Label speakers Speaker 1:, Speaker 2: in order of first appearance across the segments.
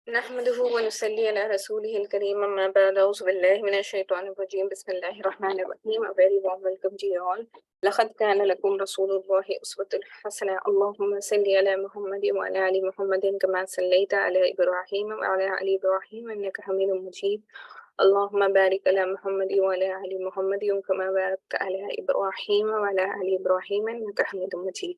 Speaker 1: نحمده ونصلي على رسوله الكريم أما بعد أعوذ بالله من الشيطان الرجيم بسم الله الرحمن الرحيم. A very warm welcome to you all. لقد كان لكم رسول الله أسوة حسنة. اللهم صل على محمد وعلى آل محمد كما صليت على إبراهيم وعلى آل إبراهيم إنك حميد مجيد. اللهم بارك على محمد وعلى آل محمد كما باركت على إبراهيم وعلى آل إبراهيم إنك حميد مجيد.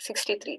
Speaker 1: 63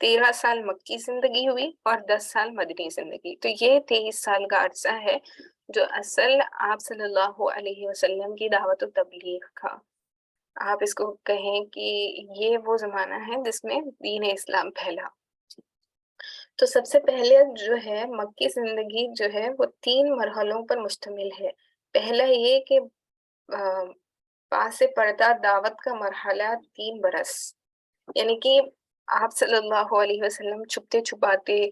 Speaker 1: 13 سال مکی زندگی ہوئی اور 10 سال مدنی زندگی. تو یہ 23 سال کا عرصہ ہے جو اصل آپ صلی اللہ علیہ وسلم کی دعوت و تبلیغ کا. آپ اس کو کہیں کہ یہ وہ زمانہ ہے جس میں دین اسلام پھیلا. تو سب سے پہلے جو ہے مکی زندگی جو ہے وہ 3 مرحلوں پر مشتمل ہے. پہلا یہ کہ پاس پردہ دعوت کا مرحلہ 3 برس، یعنی کہ آپ صلی اللہ علیہ وسلم چھپتے چھپاتے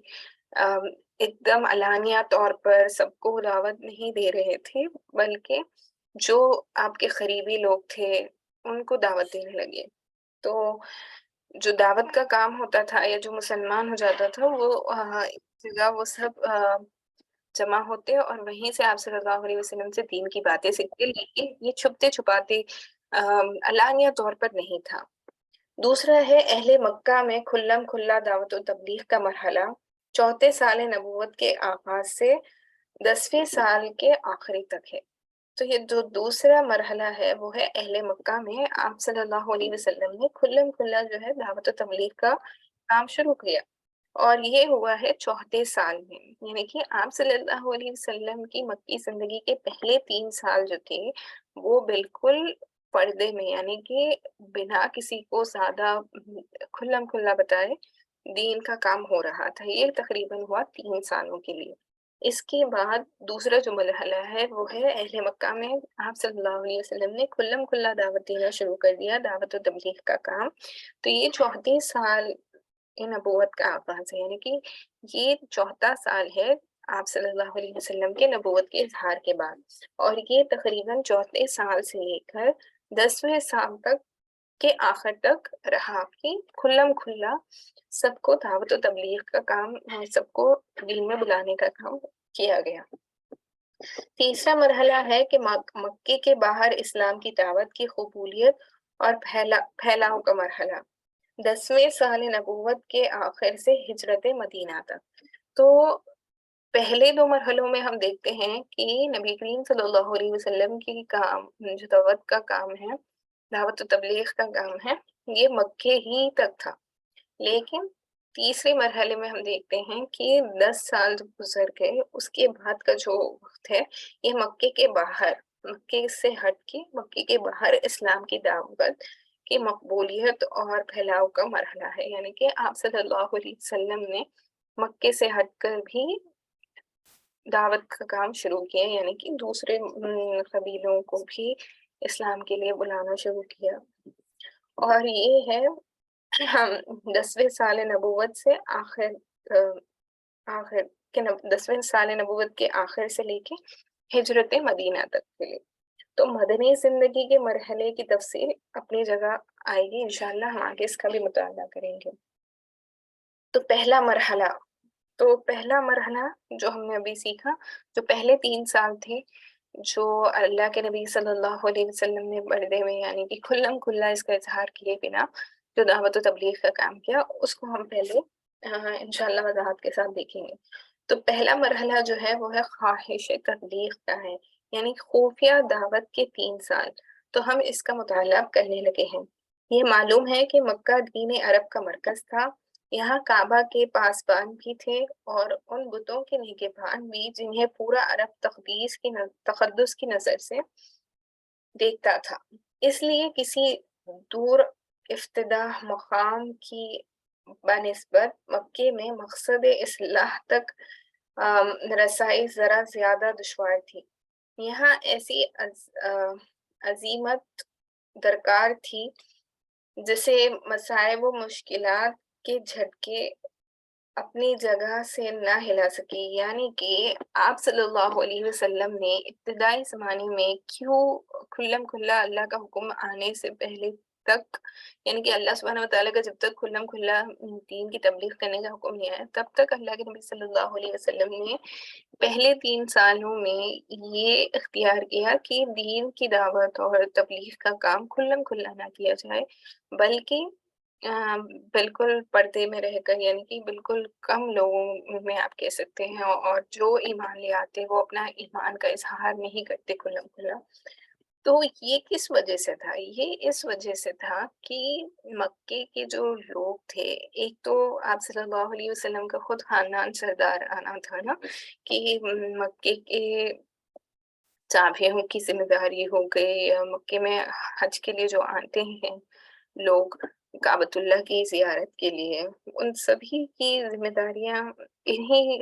Speaker 1: ایک دم علانیہ طور پر سب کو دعوت نہیں دے رہے تھے، بلکہ جو آپ کے قریبی لوگ تھے ان کو دعوت دینے لگے. تو جو دعوت کا کام ہوتا تھا یا جو مسلمان ہو جاتا تھا وہ ایک جگہ وہ سب جمع ہوتے اور وہیں سے آپ صلی اللہ علیہ وسلم سے دین کی باتیں سیکھتے، لیکن یہ چھپتے چھپاتے علانیہ طور پر نہیں تھا. دوسرا ہے اہل مکہ میں کھلم کھلا دعوت و تبلیغ کا مرحلہ 4 سال نبوت کے آغاز سے 10ویں سال کے آخری تک ہے. تو یہ جو دوسرا مرحلہ ہے وہ ہے اہل مکہ میں آپ صلی اللہ علیہ وسلم نے کھلم کھلا جو ہے دعوت و تبلیغ کا کام شروع کیا، اور یہ ہوا ہے 4 سال میں. یعنی کہ آپ صلی اللہ علیہ وسلم کی مکی زندگی کے پہلے 3 سال جو تھے وہ بالکل پردے میں، یعنی کہ بنا کسی کو زیادہ کھلم کھلا بتائے دین کا کام ہو رہا تھا. یہ تقریباً ہوا 3 سالوں کے لیے. اس کے بعد دوسرا جو مرحلہ ہے وہ ہے اہل مکہ میں آپ صلی اللہ علیہ وسلم نے کھلم کھلا دعوت دینا شروع کر دیا، دعوت و تبلیغ کا کام. تو یہ 34 سال نبوت کا آغاز ہے، یعنی کہ یہ 4 سال ہے آپ صلی اللہ علیہ وسلم کے نبوت کے اظہار کے بعد، اور یہ تقریباً 34 سال سے لے کر 10ویں سال تک کے آخر تک رہا کہ کھلم کھلا سب کو دعوت و تبلیغ کا کام، سب کو دین میں بلانے کا کام کیا گیا. تیسرا مرحلہ ہے کہ مکے کے باہر اسلام کی دعوت کی قبولیت اور پھیلاؤ کا مرحلہ 10ویں سال نبوت کے آخر سے ہجرت مدینہ تک. تو پہلے 2 مرحلوں میں ہم دیکھتے ہیں کہ نبی کریم صلی اللہ علیہ وسلم کی کام جو دعوت کا کام ہے، دعوت و تبلیغ کا کام ہے، یہ مکے ہی تک تھا. لیکن تیسرے مرحلے میں ہم دیکھتے ہیں کہ 10 سال جب گزر گئے اس کے بعد کا جو وقت ہے یہ مکے کے باہر، مکے سے ہٹ کے مکے کے باہر اسلام کی دعوت کی مقبولیت اور پھیلاؤ کا مرحلہ ہے. یعنی کہ آپ صلی اللہ علیہ وسلم نے مکے سے ہٹ کر بھی دعوت کا کام شروع کیا، یعنی کہ دوسرے قبیلوں کو بھی اسلام کے لیے بلانا شروع کیا. اور یہ ہے ہم 10ویں سال نبوت سے آخر کے 10ویں سال نبوت کے آخر سے لے کے ہجرت مدینہ تک کے لیے. تو مدنی زندگی کے مرحلے کی تفصیل اپنی جگہ آئے گی، انشاءاللہ ہم آگے اس کا بھی مطالعہ کریں گے. تو پہلا مرحلہ جو ہم نے ابھی سیکھا، جو پہلے 3 سال تھے جو اللہ کے نبی صلی اللہ علیہ وسلم نے پردے میں یعنی کہ کھلم کھلا اس کا اظہار کیے بنا جو دعوت و تبلیغ کا کام کیا، اس کو ہم پہلے انشاءاللہ وضاحت کے ساتھ دیکھیں گے. تو پہلا مرحلہ جو ہے وہ ہے خواہش تبلیغ کا ہے، یعنی خفیہ دعوت کے 3 سال. تو ہم اس کا مطالعہ کرنے لگے ہیں. یہ معلوم ہے کہ مکہ دین عرب کا مرکز تھا، یہاں کعبہ کے پاسبان بھی تھے اور ان بتوں کے نگہبان بھی جنہیں پورا عرب تقدس کی نظر سے دیکھتا تھا. اس لیے کسی دور افتتاح مقام کی بنسبت مکے میں مقصد اصلاح تک رسائی ذرا زیادہ دشوار تھی. یہاں ایسی عزیمت درکار تھی جسے مصائب و مشکلات کے جھٹکے اپنی جگہ سے نہ ہلا سکی. یعنی کہ آپ صلی اللہ علیہ وسلم نے ابتدائی زمانے میں کیوں کھلم کھلا اللہ کا حکم آنے سے پہلے تک، یعنی کہ اللہ سبحانہ وتعالیٰ کا جب تک کھلم کھلا دین کی تبلیغ کرنے کا حکم نہیں آیا تب تک اللہ کے نبی صلی اللہ علیہ وسلم نے پہلے 3 سالوں میں یہ اختیار کیا کہ دین کی دعوت اور تبلیغ کا کام کھلم کھلا نہ کیا جائے، بلکہ بالکل پردے میں رہ کر، یعنی کہ بالکل کم لوگوں میں آپ کہہ سکتے ہیں، اور جو ایمان لے آتے وہ اپنا ایمان کا اظہار نہیں کرتے کھلم کھلا. تو یہ کس وجہ سے تھا؟ یہ اس وجہ سے تھا کہ مکے کے جو لوگ تھے، ایک تو آپ صلی اللہ علیہ وسلم کا خود خاندان سردار آنا تھا نا، کہ مکے کے چابیوں کی ذمہ داری ہو گئی، یا مکے میں حج کے لیے جو آتے ہیں لوگ کعبۃ اللہ کی زیارت کے لیے، ان سبھی کی ذمہ داریاں انہی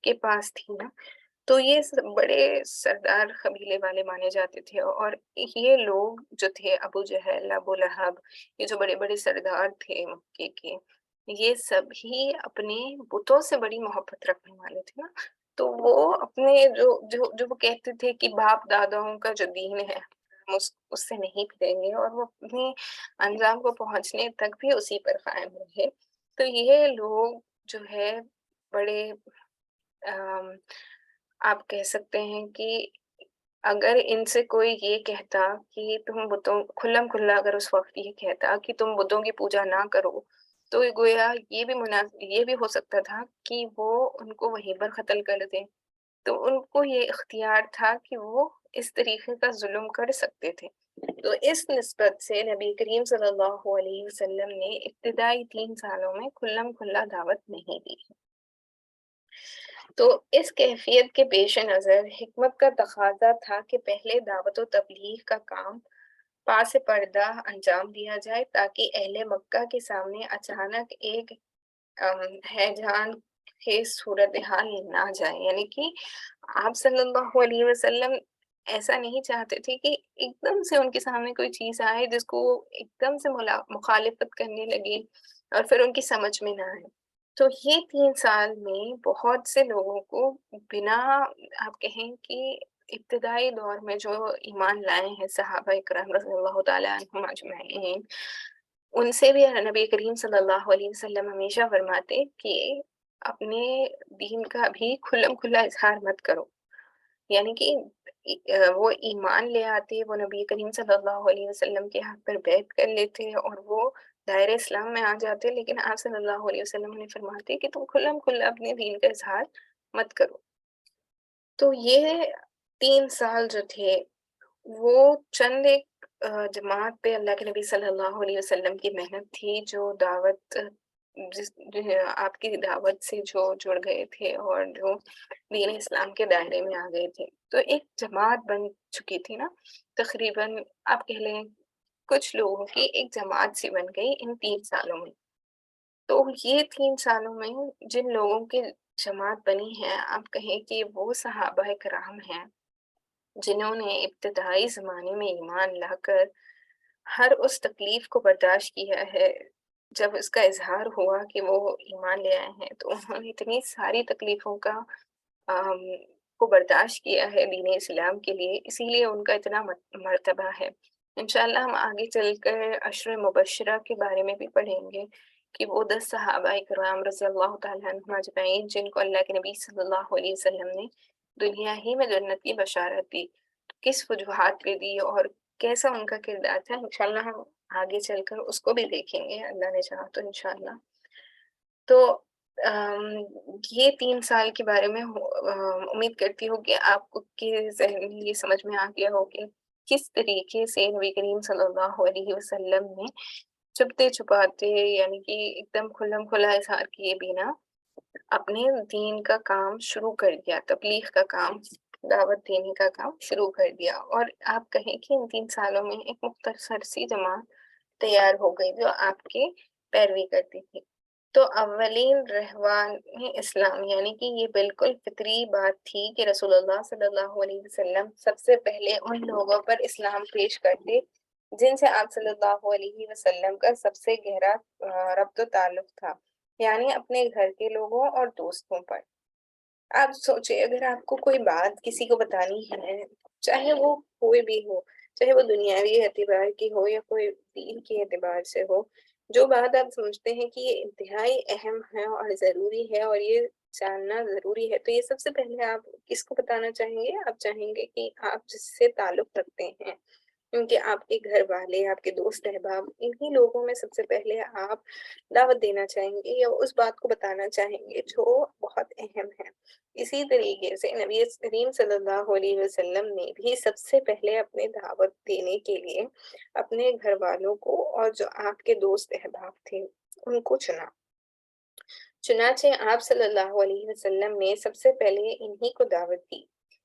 Speaker 1: کے پاس تھی نا۔ تو یہ بڑے سردار قبیلے والے مانے جاتے تھے، اور یہ لوگ جو تھے ابو جہل، ابو لہب، یہ جو بڑے بڑے سردار تھے مکے کے، یہ سبھی اپنے بتوں سے بڑی محبت رکھنے والے تھے نا۔ تو وہ اپنے جو وہ کہتے تھے کہ باپ داداؤں کا جو دین ہے ہم اس سے نہیں پھریں گے، اور وہ اپنے انجام کو پہنچنے تک بھی اسی پر قائم رہے۔ تو یہ لوگ جو ہے بڑے آپ کہہ سکتے ہیں کہ اگر ان سے کوئی یہ کہتا کہ تم بتوں کھلم کھلا، اگر اس وقت یہ کہتا کہ تم بتوں کی پوجا نہ کرو، تو گویا یہ بھی ہو سکتا تھا کہ وہ ان کو وہیں پر قتل کر دیں۔ تو ان کو یہ اختیار تھا کہ وہ اس طریقے کا ظلم کر سکتے تھے۔ تو اس نسبت سے نبی کریم صلی اللہ علیہ وسلم نے ابتدائی 3 سالوں میں کھلم کھلا دعوت نہیں دی۔ تو اس کیفیت کے پیش نظر حکمت کا تقاضا تھا کہ پہلے دعوت و تبلیغ کا کام پاس پردہ انجام دیا جائے، تاکہ اہل مکہ کے سامنے اچانک ایک ہیجان خیز صورتحال نہ جائے۔ یعنی کہ آپ صلی اللہ علیہ وسلم ایسا نہیں چاہتے تھے کہ ایک دم سے ان کے سامنے کوئی چیز آئے جس کو وہ ایک دم سے مخالفت کرنے لگے اور پھر ان کی سمجھ میں نہ آئے۔ تو یہ 3 سال میں بہت سے لوگوں کو بنا آپ کہیں کہ ابتدائی دور میں جو ایمان لائے ہیں صحابہ اکرام رضی اللہ تعالیٰ عنہم اجمعین، ان سے بھی نبی کریم صلی اللہ علیہ وسلم ہمیشہ فرماتے کہ اپنے دین کا بھی کھلم کھلا اظہار مت کرو۔ یعنی کہ وہ ایمان لے آتے، وہ نبی کریم صلی اللہ علیہ وسلم کے ہاتھ پر بیعت کر لیتے اور وہ دائرۂ اسلام میں آ جاتے، لیکن آپ صلی اللہ علیہ وسلم نے فرماتے کہ تم کھلم کھلا اپنے دین کا اظہار مت کرو۔ تو یہ 3 سال جو تھے وہ چند ایک جماعت پہ اللہ کے نبی صلی اللہ علیہ وسلم کی محنت تھی، جو دعوت آپ کی دعوت سے جو جڑ گئے تھے اور جو دین اسلام کے دائرے میں آ گئے تھے۔ تو ایک جماعت بن چکی تھی نا، تقریباً آپ کہہ لیں کچھ لوگوں کی ایک جماعت سی بن گئی ان 3 سالوں میں۔ تو یہ 3 سالوں میں جن لوگوں کی جماعت بنی ہے، آپ کہیں کہ وہ صحابہ کرام ہیں جنہوں نے ابتدائی زمانے میں ایمان لا کر ہر اس تکلیف کو برداشت کیا ہے۔ جب اس کا اظہار ہوا کہ وہ ایمان لے آئے ہیں تو انہوں نے اتنی ساری تکلیفوں کا کو برداشت کیا ہے دین اسلام کے لیے، اسی لیے ان کا اتنا مرتبہ ہے۔ انشاءاللہ ہم آگے چل کر عشر مبشرہ کے بارے میں بھی پڑھیں گے کہ وہ 10 صحابہ کرام رضی اللہ تعالیٰ عنہم اجمعین جن کو اللہ کے نبی صلی اللہ علیہ وسلم نے دنیا ہی میں جنت کی بشارت دی، کس وجوہات پہ دی اور کیسا ان کا کردار تھا، انشاءاللہ ہم آگے چل کر اس کو بھی دیکھیں گے اللہ نے چاہا تو انشاءاللہ۔ تو یہ 3 سال کے بارے میں امید کرتی ہوں کہ آپ کو کے ذہن میں یہ سمجھ میں آ گیا ہو کہ کس طریقے سے نبی کریم صلی اللہ علیہ وسلم نے چھپتے چھپاتے یعنی کہ ایک دم کھلم کھلا اظہار کیے بنا اپنے دین کا کام شروع کر دیا، تبلیغ کا کام، دعوت دینے کا کام شروع کر دیا۔ اور آپ کہیں کہ ان 3 سالوں میں ایک مختصر سی جماعت تیار ہو گئی جو آپ کے پیروی کرتی تھی۔ تو اولین رہوان اسلام یعنی کہ یہ بالکل فطری بات تھی کہ رسول اللہ صلی اللہ علیہ وسلم سب سے پہلے ان لوگوں پر اسلام پیش کرتے جن سے آپ صلی اللہ علیہ وسلم کا سب سے گہرا ربط و تعلق تھا، یعنی اپنے گھر کے لوگوں اور دوستوں پر۔ آپ سوچیں اگر آپ کو کوئی بات کسی کو بتانی ہے، چاہے وہ کوئی بھی ہو، چاہے وہ دنیاوی اعتبار کی ہو یا کوئی دین کے اعتبار سے ہو، جو بات آپ سمجھتے ہیں کہ یہ انتہائی اہم ہے اور ضروری ہے اور یہ جاننا ضروری ہے، تو یہ سب سے پہلے آپ کس کو بتانا چاہیں گے؟ آپ چاہیں گے کہ آپ جس سے تعلق رکھتے ہیں کیونکہ آپ کے گھر والے، آپ کے دوست احباب، انہی لوگوں میں سب سے پہلے آپ دعوت دینا چاہیں گے یا اس بات کو بتانا چاہیں گے جو بہت اہم ہے۔ اسی طریقے سے نبی کریم صلی اللہ علیہ وسلم نے بھی سب سے پہلے اپنے دعوت دینے کے لیے اپنے گھر والوں کو اور جو آپ کے دوست احباب تھے ان کو چنا۔ چنانچہ آپ صلی اللہ علیہ وسلم نے سب سے پہلے انہی کو دعوت دی۔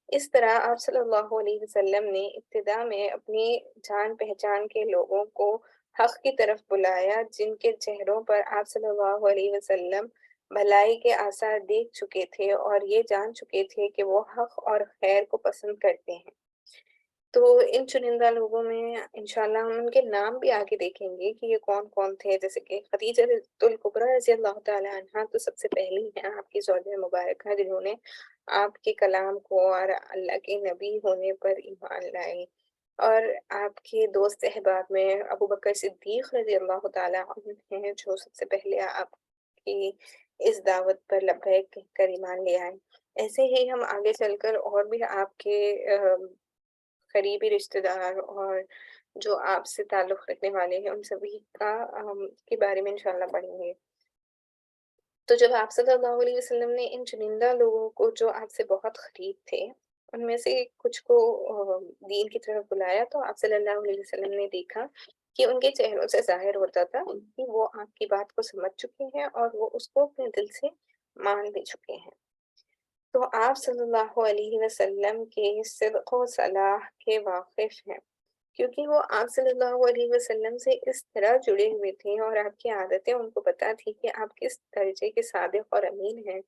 Speaker 1: اس طرح آپ صلی اللہ علیہ وسلم نے ابتدا میں اپنی جان پہچان کے لوگوں کو حق کی طرف بلایا، جن کے چہروں پر آپ صلی اللہ علیہ وسلم بھلائی کے آثار دیکھ چکے تھے اور یہ جان چکے تھے کہ وہ حق اور خیر کو پسند کرتے ہیں۔ تو ان چنندہ لوگوں میں انشاءاللہ ہم ان کے نام بھی آگے دیکھیں گے کہ یہ کون کون تھے، جیسے کہ خدیجہ بنت الکبریٰ رضی اللہ تعالی عنہا تو سب سے پہلی ہیں آپ کی زوجہ مبارکہ جنہوں نے آپ کے کلام کو اور اللہ کے نبی ہونے پر ایمان لائے، اور آپ کے دوست احباب میں ابو بکر صدیق رضی اللہ تعالی عنہ ہیں جو سب سے پہلے آپ کی اس دعوت پر لبیک کہہ کر ایمان لے آئے۔ ایسے ہی ہم آگے چل کر اور بھی آپ کے قریبی رشتہ دار اور جو آپ سے تعلق رکھنے والے ہیں ان سبھی کا کے بارے میں انشاءاللہ پڑھیں گے۔ تو جب آپ صلی اللہ علیہ وسلم نے ان چنندہ لوگوں کو جو آپ سے بہت قریب تھے ان میں سے کچھ کو دین کی طرف بلایا، تو آپ صلی اللہ علیہ وسلم نے دیکھا کہ ان کے چہروں سے ظاہر ہوتا تھا کہ وہ آپ کی بات کو سمجھ چکے ہیں اور وہ اس کو اپنے دل سے مان بھی چکے ہیں۔ تو آپ صلی اللہ علیہ وسلم کے صدق و صلاح کے واقف ہیں، کیونکہ وہ آپ صلی اللہ علیہ وسلم سے اس طرح جڑے ہوئے تھے اور آپ کی عادتیں ان کو پتہ تھی کہ آپ کس درجے کے صادق اور امین ہیں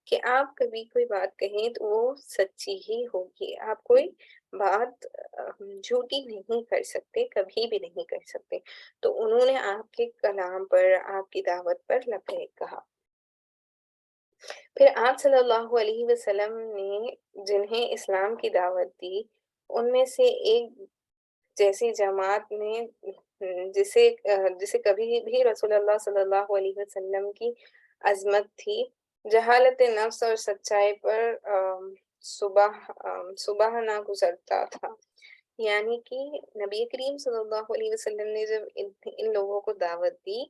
Speaker 1: کہ آپ کبھی کوئی بات کہیں تو وہ سچی ہی ہوگی، آپ کوئی بات جھوٹی نہیں کر سکتے، کبھی بھی نہیں کر سکتے۔ تو انہوں نے آپ کے کلام پر، آپ کی دعوت پر لبیک کہا۔ پھر آپ صلی اللہ علیہ وسلم نے جنہیں اسلام کی دعوت دی ان میں سے ایک جیسی جماعت نے جسے کبھی بھی رسول اللہ صلی اللہ علیہ وسلم کی عظمت تھی، جہالت نفس اور سچائی پر صبح نہ گزرتا تھا۔ یعنی کہ نبی کریم صلی اللہ علیہ وسلم نے جب ان لوگوں کو دعوت دی،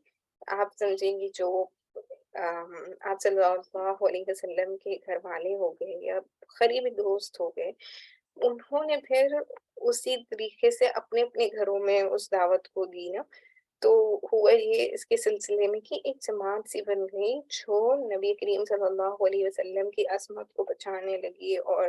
Speaker 1: آپ سمجھیں گی جو آپ صلی اللہ علیہ وسلم کے گھر والے ہو گئے یا قریبی دوست ہو گئے، انہوں نے پھر اسی طریقے سے اپنے اپنے گھروں میں اس دعوت کو دی نا، تو ہوا یہ اس کے سلسلے میں کہ ایک جماعت سی بن گئی جو نبی کریم صلی اللہ علیہ وسلم کی عظمت کو بچانے لگی اور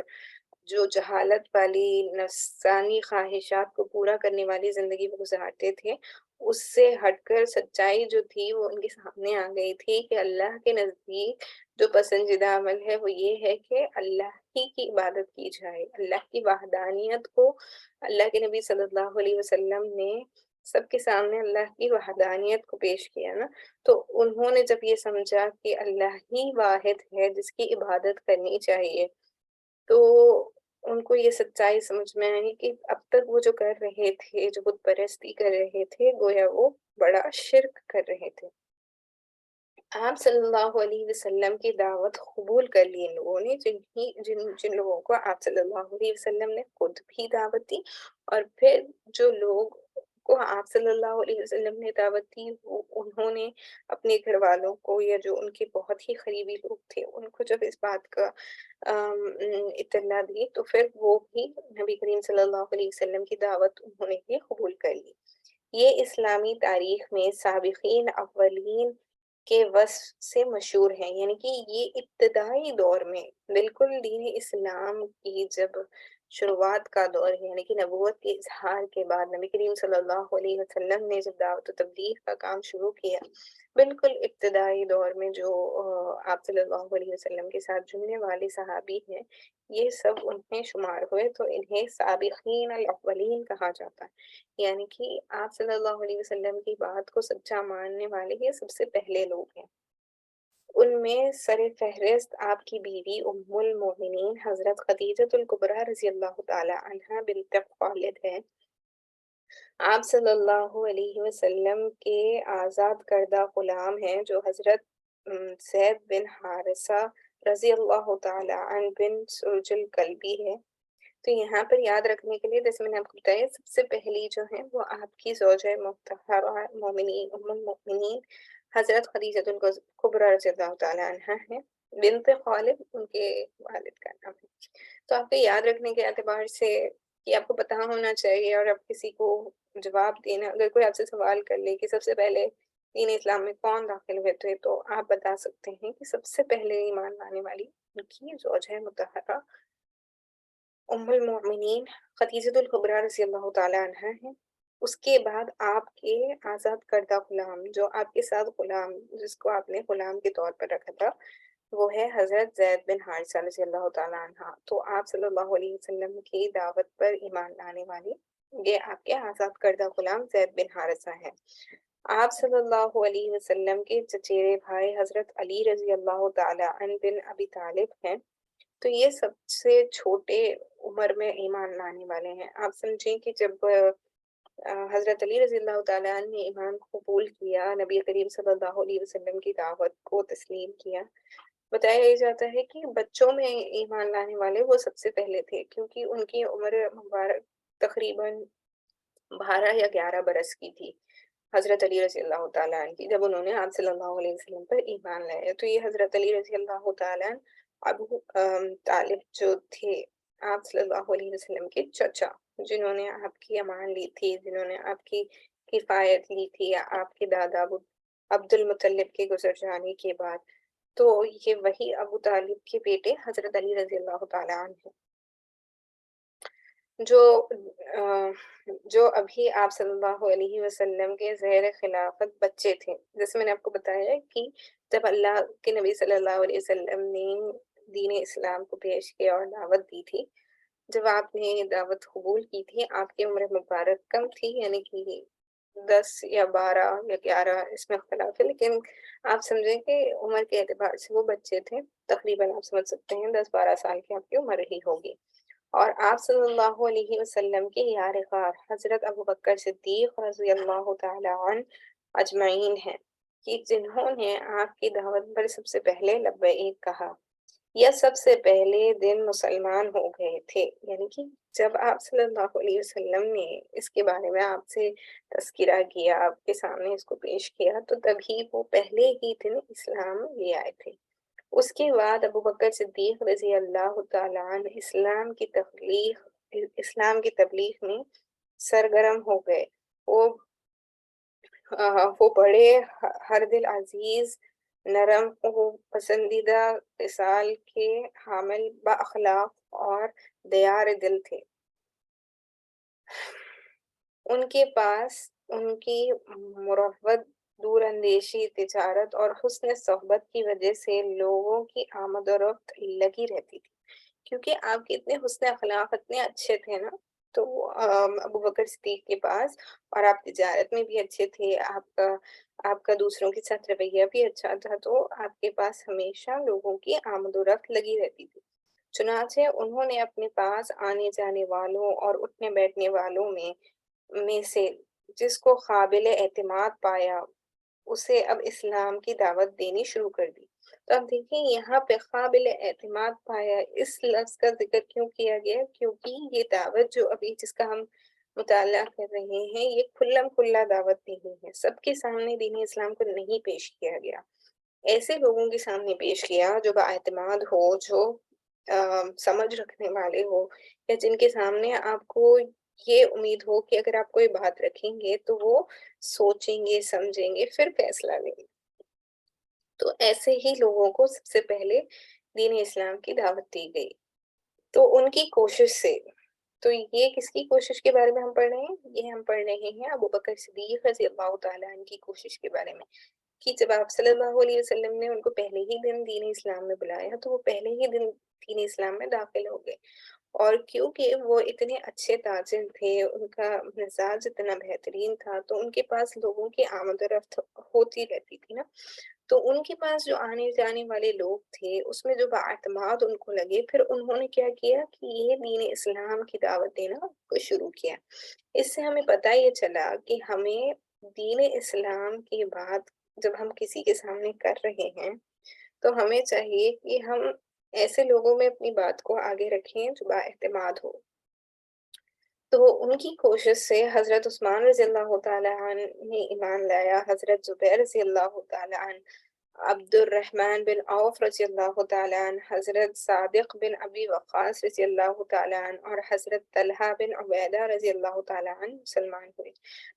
Speaker 1: جو جہالت والی نفسانی خواہشات کو پورا کرنے والی زندگی وہ گزارتے تھے، اس سے ہٹ کر سچائی جو تھی وہ ان کے سامنے آ گئی تھی کہ اللہ کے نزدیک جو پسندیدہ عمل ہے وہ یہ ہے کہ اللہ ہی کی عبادت کی جائے، اللہ کی وحدانیت کو اللہ کے نبی صلی اللہ علیہ وسلم نے سب کے سامنے اللہ کی وحدانیت کو پیش کیا نا، تو انہوں نے جب یہ سمجھا کہ اللہ ہی واحد ہے جس کی عبادت کرنی چاہیے، تو ان کو یہ سچائی سمجھ میں آئی کہ اب تک وہ جو کر رہے تھے، جو بت پرستی کر رہے تھے، گویا وہ بڑا شرک کر رہے تھے۔ آپ صلی اللہ علیہ وسلم کی دعوت قبول کر لی ان لوگوں نے، جن لوگوں کو آپ صلی اللہ علیہ وسلم نے خود بھی دعوت دی، اور پھر جو لوگ کو آپ صلی اللہ علیہ وسلم نے دعوت دی انہوں نے اپنے گھر والوں کو یا جو ان کے بہت ہی قریبی لوگ تھے ان کو جب اس بات کا اطلاع دی تو پھر وہ بھی نبی کریم صلی اللہ علیہ وسلم کی دعوت انہوں نے بھی قبول کر لی۔ یہ اسلامی تاریخ میں سابقین اولین کے وصف سے مشہور ہیں، یعنی کہ یہ ابتدائی دور میں بالکل دین اسلام کی جب شروعات کا دور ہے، یعنی کہ نبوت کے اظہار کے بعد نبی کریم صلی اللہ علیہ وسلم نے جب دعوت و تبلیغ کا کام شروع کیا، بالکل ابتدائی دور میں جو آپ صلی اللہ علیہ وسلم کے ساتھ جڑنے والے صحابی ہیں یہ سب ان میں شمار ہوئے، تو انہیں سابقین الاولین کہا جاتا ہے، یعنی کہ آپ صلی اللہ علیہ وسلم کی بات کو سچا ماننے والے یہ سب سے پہلے لوگ ہیں۔ ان میں سر فہرست آپ کی بیوی ام المومنین حضرت خدیجہ الکبریٰ رضی اللہ تعالی عنہا بنت خالد ہے۔ آپ صلی اللہ علیہ وسلم کے آزاد کردہ غلام ہیں جو حضرت زید بن حارثہ رضی اللہ تعالی عنہ بن سرج القلبی ہے۔ تو یہاں پر یاد رکھنے کے لیے جیسے میں نے آپ کو بتایا سب سے پہلی جو ہے وہ آپ کی زوجہ مطہرہ مومنین ام المؤمنین حضرت خدیجہ الکبریٰ رضی اللہ تعالیٰ عنہا ہے، بنت خالد ان کے والد کا نام ہے۔ تو آپ کو یاد رکھنے کے اعتبار سے کہ آپ کو پتہ ہونا چاہیے، اور آپ کسی کو جواب دینا، اگر کوئی آپ سے سوال کر لے کہ سب سے پہلے دین اسلام میں کون داخل ہوئے تھے، تو آپ بتا سکتے ہیں کہ سب سے پہلے ایمان لانے والی ان کی زوجہ مطہرہ ام المؤمنین خدیجہ الکبریٰ رضی اللہ تعالیٰ عنہا ہے۔ اس کے بعد آپ کے آزاد کردہ غلام، جو آپ کے ساتھ غلام، جس کو آپ نے غلام کے طور پر رکھا تھا، وہ ہے حضرت زید بن حارثہ رضی اللہ تعالیٰ عنہ۔ تو آپ صلی اللہ علیہ وسلم کی دعوت پر ایمان لانے والی یہ آپ کے آزاد کردہ غلام زید بن حارثہ ہے۔ آپ صلی اللہ علیہ وسلم کے چچیرے بھائی حضرت علی رضی اللہ تعالیٰ عنہ بن ابی طالب ہیں، تو یہ سب سے چھوٹے عمر میں ایمان لانے والے ہیں۔ آپ سمجھیں کہ جب حضرت علی رضی اللہ تعالیٰ عنہ نے ایمان قبول کیا، نبی کریم صلی اللہ علیہ وسلم کی دعوت کو تسلیم کیا، بتایا جاتا ہے کہ بچوں میں ایمان لانے والے وہ سب سے پہلے تھے، کیونکہ ان کی عمر مبارک تقریباً 12 یا 11 برس کی تھی، حضرت علی رضی اللہ تعالیٰ عنہ کی، جب انہوں نے آپ صلی اللہ علیہ وسلم پر ایمان لایا۔ تو یہ حضرت علی رضی اللہ تعالیٰ عنہ ابو طالب جو تھے آپ صلی اللہ علیہ وسلم کے چچا، جنہوں نے آپ کی امان لی تھی، جنہوں نے آپ کی کفایت لی تھی آپ کے دادا عبد المطلب کے گزر جانے کے بعد، تو یہ وہی ابو طالب کے بیٹے حضرت علی رضی اللہ تعالیٰ عنہ ہیں، جو ابھی آپ صلی اللہ علیہ وسلم کے زیر خلافت بچے تھے۔ جیسے میں نے آپ کو بتایا کہ جب اللہ کے نبی صلی اللہ علیہ وسلم نے دین اسلام کو پیش کیا اور دعوت دی تھی، جب آپ نے دعوت قبول کی تھی، آپ کی عمر مبارک کم تھی، یعنی کہ 10 یا 12 یا 11، اس میں اختلاف ہے، لیکن آپ سمجھیں کہ عمر کے اعتبار سے وہ بچے تھے، تقریباً آپ سمجھ سکتے ہیں 10-12 سال کی آپ کی عمر رہی ہوگی۔ اور آپ صلی اللہ علیہ وسلم کے یار غار حضرت ابوبکر صدیق رضی اللہ تعالیٰ عنہ اجمعین ہیں، کہ جنہوں نے آپ کی دعوت پر سب سے پہلے لبیک کہا یا سب سے پہلے دن مسلمان ہو گئے تھے، یعنی کہ جب آپ صلی اللہ علیہ وسلم نے اس کے بارے میں آپ سے تذکرہ کیا، آپ کے سامنے اس کو پیش کیا، تو تبھی وہ پہلے ہی دن اسلام لے آئے تھے۔ اس کے بعد ابوبکر صدیق رضی اللہ تعالیٰ عنہ اسلام کی تبلیغ میں سرگرم ہو گئے۔ وہ بڑے ہر دل عزیز، نرم و پسندیدہ خصال کے حامل با اخلاق اور دیار دل تھے۔ ان کے پاس ان کی مروت، دور اندیشی، تجارت اور حسن صحبت کی وجہ سے لوگوں کی آمد و رفت لگی رہتی تھی، کیونکہ آپ کے اتنے حسن اخلاق اتنے اچھے تھے نا، تو ابو بکر صدیق کے پاس، اور آپ تجارت میں بھی اچھے تھے، آپ کا دوسروں کے ساتھ رویہ بھی اچھا تھا، تو آپ کے پاس ہمیشہ لوگوں کی آمد و رفت لگی رہتی تھی۔ چنانچہ انہوں نے اپنے پاس آنے جانے والوں اور اٹھنے بیٹھنے والوں میں سے جس کو قابل اعتماد پایا، اسے اب اسلام کی دعوت دینی شروع کر دی۔ تو اب دیکھیں یہاں پہ قابل اعتماد پایا اس لفظ کا ذکر کیوں کیا گیا؟ کیونکہ یہ دعوت جو ابھی جس کا ہم مطالعہ کر رہے ہیں، یہ کھلم کھلا دعوت نہیں ہے، سب کے سامنے دین اسلام کو نہیں پیش کیا گیا، ایسے لوگوں کے سامنے پیش کیا جو بااعتماد ہو، جو سمجھ رکھنے والے ہو، یا جن کے سامنے آپ کو یہ امید ہو کہ اگر آپ کوئی بات رکھیں گے تو وہ سوچیں گے، سمجھیں گے، پھر فیصلہ لیں گے۔ تو ایسے ہی لوگوں کو سب سے پہلے دین اسلام کی دعوت دی گئی، تو ان کی کوشش سے۔ تو یہ کس کی کوشش کے بارے میں ہم پڑھ رہے ہیں؟ یہ ہم پڑھ رہے ہیں ابو بکر صدیق رضی اللہ تعالیٰ عنہ کی کوشش کے بارے میں، کہ جب آپ صلی اللہ علیہ وسلم نے ان کو پہلے ہی دن دین اسلام میں بلایا، تو وہ پہلے ہی دن دین اسلام میں داخل ہو گئے، اور کیونکہ وہ اتنے اچھے تاجر تھے، ان کا مزاج اتنا بہترین تھا، تو ان کے پاس لوگوں کی آمد و رفت ہوتی رہتی تھی نا، تو ان کے پاس جو آنے جانے والے لوگ تھے، اس میں جو بااعتماد ان کو لگے، پھر انہوں نے کیا کیا کہ یہ دین اسلام کی دعوت دینا کو شروع کیا۔ اس سے ہمیں پتہ یہ چلا کہ ہمیں دین اسلام کی بات جب ہم کسی کے سامنے کر رہے ہیں، تو ہمیں چاہیے کہ ہم ایسے لوگوں میں اپنی بات کو آگے رکھیں جو بااعتماد ہو، تو ان کی کوشش سے حضرت عثمان رضی اللہ تعالیٰ عنہ نے ایمان لایا، حضرت زبیر رضی اللہ تعالیٰ عنہ، عبد الرحمن بن عوف رضی اللہ تعالیٰ عنہ، حضرت صادق بن ابی وقاص رضی اللہ تعالیٰ عنہ اور حضرت طلحہ بن عبیدہ رضی اللہ تعالیٰ عنہ مسلمان ہوئے۔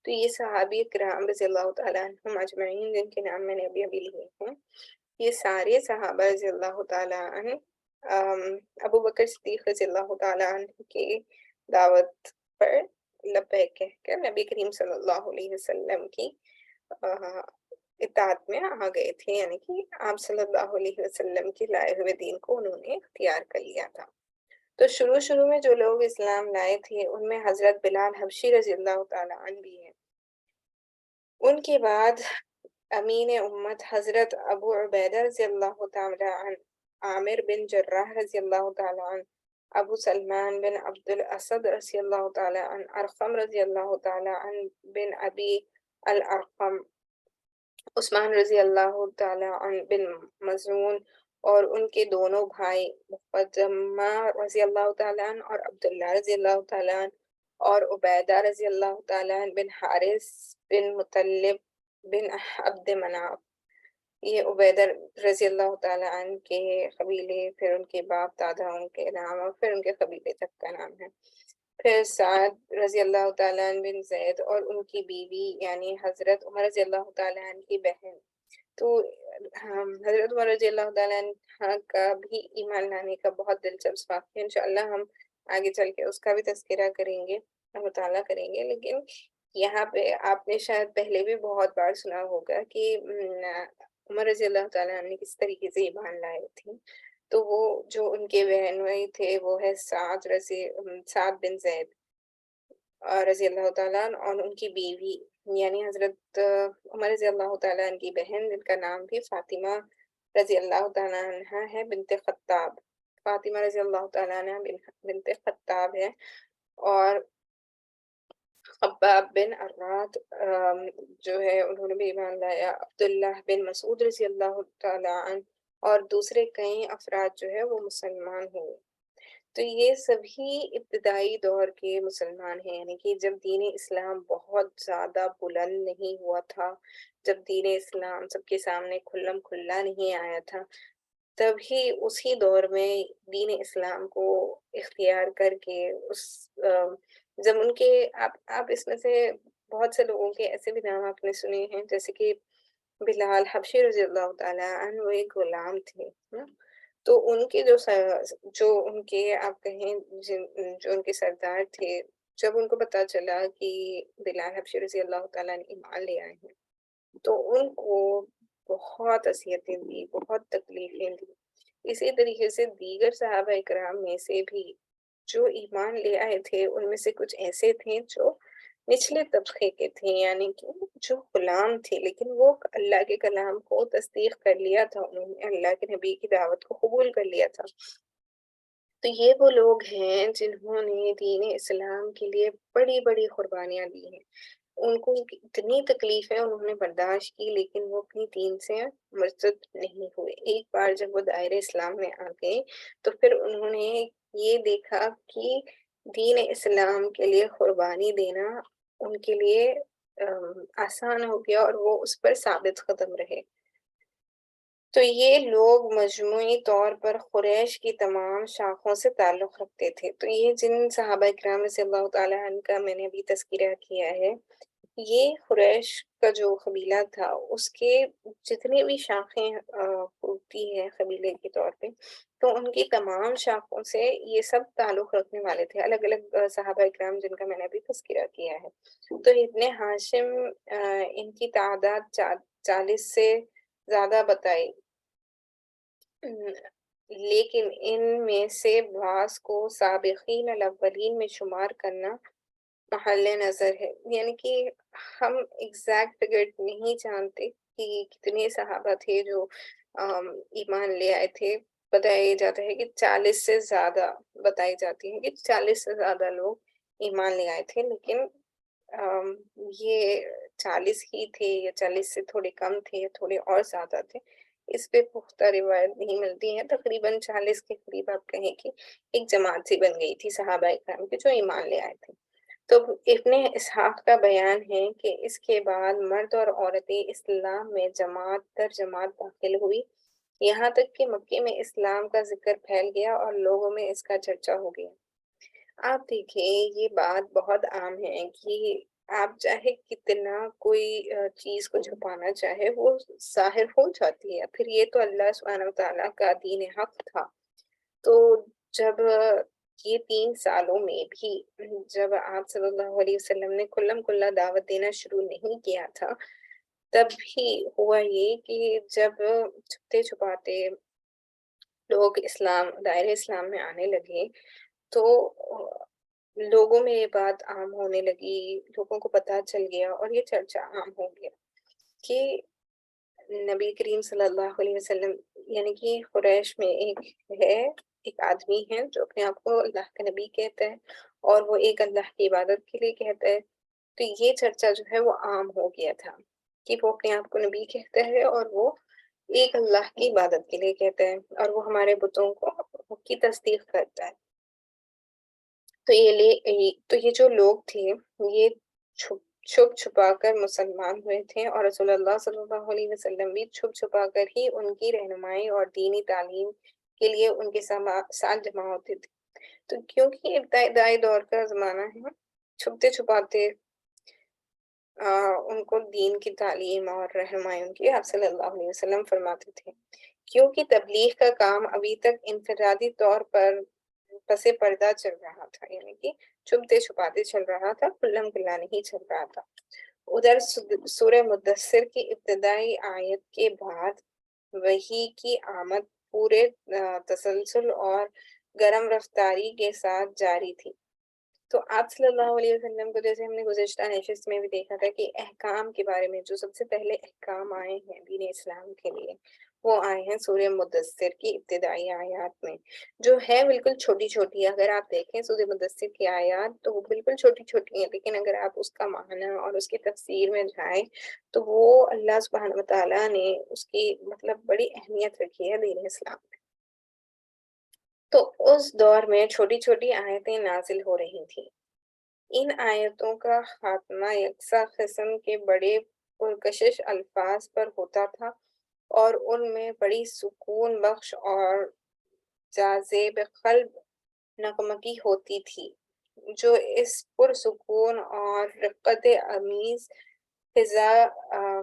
Speaker 1: تو یہ صحابی کرام رضی اللہ تعالیٰ عنہم اجمعین، جن کے نام میں نے ابھی لیے ہیں، یہ سارے صحابہ رضی اللہ تعالیٰ عنہ ابو بکر صدیق رضی اللہ تعالیٰ عنہ کی دعوت پر لبیک کہہ کر نبی کریم صلی اللہ علیہ وسلم کی اطاعت میں آ گئے تھے، یعنی کہ آپ صلی اللہ علیہ وسلم کے لائے ہوئے دین کو انہوں نے اختیار کر لیا تھا۔ تو شروع میں جو لوگ اسلام لائے تھے ان میں حضرت بلال حبشی رضی اللہ تعالیٰ عنہ بھی ہیں۔ ان کے بعد امین امت حضرت ابو عبیدہ رضی اللہ تعالیٰ عنہ، عامر بن جراح رضی اللہ تعالیٰ عنہ، ابو سلمان بن عبد الاسد رضی اللہ تعالیٰ عنہ، ارقم رضی اللہ تعالیٰ عنہ بن ابی الارقم، عثمان رضی اللہ تعالیٰ عنہ بن مظعون اور ان کے دونوں بھائی مقدمہ رضی اللہ تعالیٰ عنہ اور عبداللہ رضی اللہ تعالیٰ عنہ، اور عبیدہ رضی اللہ تعالیٰ عنہ بن حارث بن مطلب بن عبد مناف۔ یہ عبیدہ رضی اللہ تعالیٰ عنہ کے قبیلے، پھر ان کے باپ دادا ان کے نام، اور پھر ان کے قبیلے تک کا نام ہے۔ پھر سعد رضی اللہ تعالیٰ عنہ بن زید اور ان کی بیوی یعنی حضرت عمر رضی اللہ تعالیٰ عنہ کی بہن۔ تو حضرت عمر رضی اللہ تعالیٰ عنہ کا بھی ایمان لانے کا بہت دلچسپ واقعہ، انشاءاللہ ہم آگے چل کے اس کا بھی تذکرہ کریں گے، مطالعہ کریں گے۔ لیکن یہاں پہ آپ نے شاید پہلے بھی بہت بار سنا ہوگا کہ عمر رضی اللہ تعالیٰ عنہ کس طریقے سے ایمان لائے تھے۔ تو وہ جو ان کے بہن بھائی تھے وہ ہے سعد بن زید رضی اللہ تعالیٰ عنہ، اور ان کی بیوی یعنی حضرت عمر رضی اللہ تعالیٰ عنہ کی بہن، جن کا نام بھی فاطمہ رضی اللہ تعالیٰ عنہ ہے، بنت خطاب۔ فاطمہ رضی اللہ تعالیٰ عنہ بنت خطاب ہے، اور خباب بن ارات جو ہے انہوں نے بھی ایمان لایا، عبداللہ بن مسعود رضی اللہ تعالیٰ عنہ اور دوسرے کئی افراد جو ہے وہ مسلمان ہوئے۔ تو یہ سبھی ابتدائی دور کے مسلمان ہیں، یعنی کہ جب دین اسلام بہت زیادہ بلند نہیں ہوا تھا، جب دین اسلام سب کے سامنے کھلم کھلا نہیں آیا تھا، تبھی اسی دور میں دین اسلام کو اختیار کر کے جب ان کے آپ اس میں سے بہت سے لوگوں کے ایسے بھی نام آپ نے سنے ہیں، جیسے کہ بلال حبشی رضی اللہ تعالیٰ عنہ، وہ ایک غلام تھے، تو ان کے جو ان کے آپ کہیں جو ان کے سردار تھے، جب ان کو پتا چلا کہ بلال حبشی رضی اللہ تعالیٰ نے ایمان لے آئے ہیں، تو ان کو بہت اذیتیں دی، بہت تکلیفیں دی۔ اسی طریقے سے دیگر صحابہ اکرام میں سے بھی جو ایمان لے آئے تھے، ان میں سے کچھ ایسے تھے جو نچلے طبقے کے تھے، یعنی کہ جو غلام تھے، لیکن وہ اللہ کے کلام کو تصدیق کر لیا تھا، انہوں نے اللہ کے نبی کی دعوت کو قبول کر لیا تھا۔ تو یہ وہ لوگ ہیں جنہوں نے دین اسلام کے لیے بڑی بڑی قربانیاں دی ہیں۔ ان کو اتنی تکلیفیں انہوں نے برداشت کی، لیکن وہ اپنی دین سے مرتد نہیں ہوئے۔ ایک بار جب وہ دائرہ اسلام میں آ گئے تو پھر انہوں نے یہ دیکھا کہ دین اسلام کے لیے قربانی دینا ان کے لیے آسان ہو گیا، اور وہ اس پر ثابت قدم رہے۔ تو یہ لوگ مجموعی طور پر قریش کی تمام شاخوں سے تعلق رکھتے تھے۔ تو یہ جن صحابہ اکرام رضی اللہ تعالیٰ عنہ کا میں نے ابھی تذکرہ کیا ہے، یہ قریش کا جو قبیلہ تھا، اس کے جتنے بھی شاخیں ہوتی ہیں قبیلے کے طور پہ، تو ان کی تمام شاخوں سے یہ سب تعلق رکھنے والے تھے، الگ الگ صحابہ اکرام جن کا میں نے ابھی تذکرہ کیا ہے۔ تو ابن ہاشم ان کی تعداد 40 سے زیادہ بتائی، لیکن ان میں سے بعض کو سابقین الاولین میں شمار کرنا محل نظر ہے، یعنی کہ ہم ایگزیکٹ فگر نہیں جانتے کہ کتنے صحابہ تھے جو ایمان لے آئے تھے۔ بتایا جاتا ہے کہ 40 سے زیادہ، بتائی جاتی ہے کہ 40 سے زیادہ لوگ ایمان لے آئے تھے، لیکن یہ 40 ہی تھے یا 40 سے تھوڑے کم تھے یا تھوڑے اور زیادہ تھے، اس پہ پختہ روایت نہیں ملتی ہے۔ تقریباً 40 کے قریب آپ کہیں کہ ایک جماعت سی بن گئی تھی صحابہ اکرام کی جو ایمان لے آئے تھے۔ تو ابن اسحاق کا بیان ہے کہ اس کے بعد مرد اور عورتیں اسلام میں جماعت در جماعت داخل ہوئی، یہاں تک کہ مکے میں اسلام کا ذکر پھیل گیا اور لوگوں میں اس کا چرچا ہو گیا۔ آپ دیکھیں یہ بات بہت عام ہے کہ آپ چاہے کتنا کوئی چیز کو چھپانا چاہے وہ ظاہر ہو جاتی ہے، پھر یہ تو اللہ سبحانہ وتعالیٰ کا دین حق تھا۔ تو جب یہ 3 سالوں میں بھی جب آپ صلی اللہ علیہ وسلم نے کھلم کھلا دعوت دینا شروع نہیں کیا تھا، تب بھی ہوا یہ کہ جب چھپتے چھپاتے لوگ دائرہ اسلام میں آنے لگے تو لوگوں میں یہ بات عام ہونے لگی، لوگوں کو پتہ چل گیا اور یہ چرچا عام ہو گیا کہ نبی کریم صلی اللہ علیہ وسلم یعنی کہ قریش میں ایک آدمی ہے جو اپنے آپ کو اللہ کا نبی کہتا ہے اور وہ ایک اللہ کی عبادت کے لیے کہتا ہے۔ تو یہ چرچا جو ہے وہ عام ہو گیا تھا کہ وہ اپنے آپ کو نبی کہتا ہے اور وہ ایک اللہ کی عبادت کے لیے کہتا ہے اور وہ ہمارے بتوں کی تصدیق کرتا ہے۔ تو یہ جو لوگ تھے یہ چھپ چھپا کر مسلمان ہوئے تھے اور رسول اللہ صلی اللہ علیہ وسلم بھی چھپ چھپا کر ہی ان کی رہنمائی اور دینی تعلیم کے لیے ان کے ساتھ جمع ہوتے تھے۔ تو کیونکہ ابتدائی دور کا زمانہ ہے، چھپتے چھپاتے ان کو دین کی تعلیم اور رہنمائی ان کی آپ صلی اللہ علیہ وسلم فرماتے تھے۔ کیونکہ تبلیغ کا کام ابھی تک انفرادی طور پر پس پردہ چل رہا تھا، یعنی کہ چھپتے چھپاتے چل رہا تھا، کھلم کھلا نہیں چل رہا تھا۔ ادھر سورہ مدثر کی ابتدائی آیت کے بعد وحی کی آمد پورے تسلسل اور گرم رفتاری کے ساتھ جاری تھی۔ تو آپ صلی اللہ علیہ وسلم کو جیسے ہم نے گزشتہ نشست میں بھی دیکھا تھا کہ احکام کے بارے میں جو سب سے پہلے احکام آئے ہیں دین اسلام کے لیے وہ آئے ہیں سورہ مدثر کی ابتدائی آیات میں، جو ہے بالکل چھوٹی چھوٹی۔ اگر آپ دیکھیں سورہ مدثر کی آیات تو وہ بالکل چھوٹی چھوٹی ہیں، لیکن اگر آپ اس کا معنی اور اس کی تفسیر میں جائیں تو وہ اللہ سبحانہ وتعالیٰ نے اس کی مطلب بڑی اہمیت رکھی ہے دین اسلام میں۔ تو اس دور میں چھوٹی چھوٹی آیتیں نازل ہو رہی تھیں۔ ان آیتوں کا خاتمہ یکساں قسم کے بڑے پرکشش الفاظ پر ہوتا تھا اور ان میں بڑی سکون بخش اور جاذب قلب نغمگی ہوتی تھی، جو اس پرسکون اور رقت امیز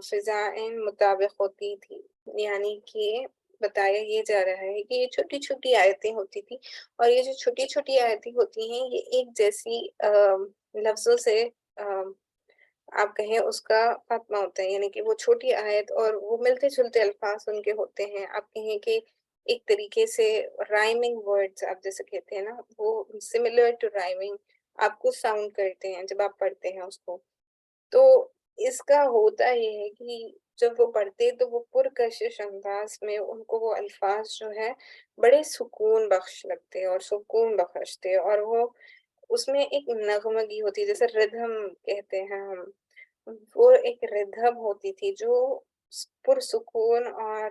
Speaker 1: فضائن مطابق ہوتی تھی۔ یعنی کہ بتایا یہ جا رہا ہے کہ یہ چھوٹی چھوٹی آیتیں ہوتی تھی اور یہ جو چھوٹی چھوٹی آیتیں ہوتی ہیں یہ ایک جیسی لفظوں سے آپ کہیں اس کا خاتمہ ہوتا ہے، یعنی کہ وہ چھوٹی آیت اور وہ ملتے جلتے الفاظ ان کے ہوتے ہیں۔ آپ کہیں کہ ایک طریقے سے رائمنگ ورڈز آپ جیسے کہتے ہیں نا، وہ سملر ٹو رائمنگ آپ کو ساؤنڈ کرتے ہیں جب آپ پڑھتے ہیں اس کو۔ تو اس کا ہوتا یہ ہے کہ جب وہ پڑھتے تو وہ پرکشش انداز میں ان کو وہ الفاظ جو ہے بڑے سکون بخش لگتے اور سکون بخشتے، اور وہ اس میں ایک نغمگی ہوتی جیسے ردھم کہتے ہیں ہم، وہ ایک ردھم ہوتی تھی جو پرسکون اور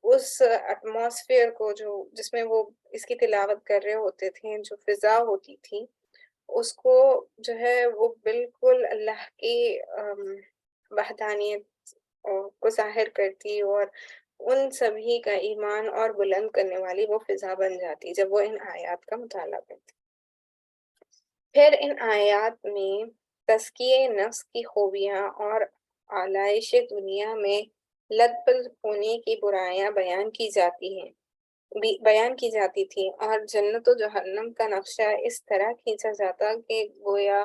Speaker 1: اس ایٹماسفیئر کو جس میں وہ اس کی تلاوت کر رہے ہوتے تھے، جو فضا ہوتی تھی اس کو جو ہے وہ بالکل اللہ کی وحدانیت کو ظاہر کرتی اور ان سبھی کا ایمان اور بلند کرنے والی وہ فضا بن جاتی جب وہ ان آیات کا مطالعہ کرتی۔ پھر ان آیات میں تزکیہ نفس کی خوبیاں اور آلائش دنیا میں لت پت ہونے کی برائیاں بیان کی جاتی تھی اور جنت و جہنم کا نقشہ اس طرح کھینچا جاتا کہ گویا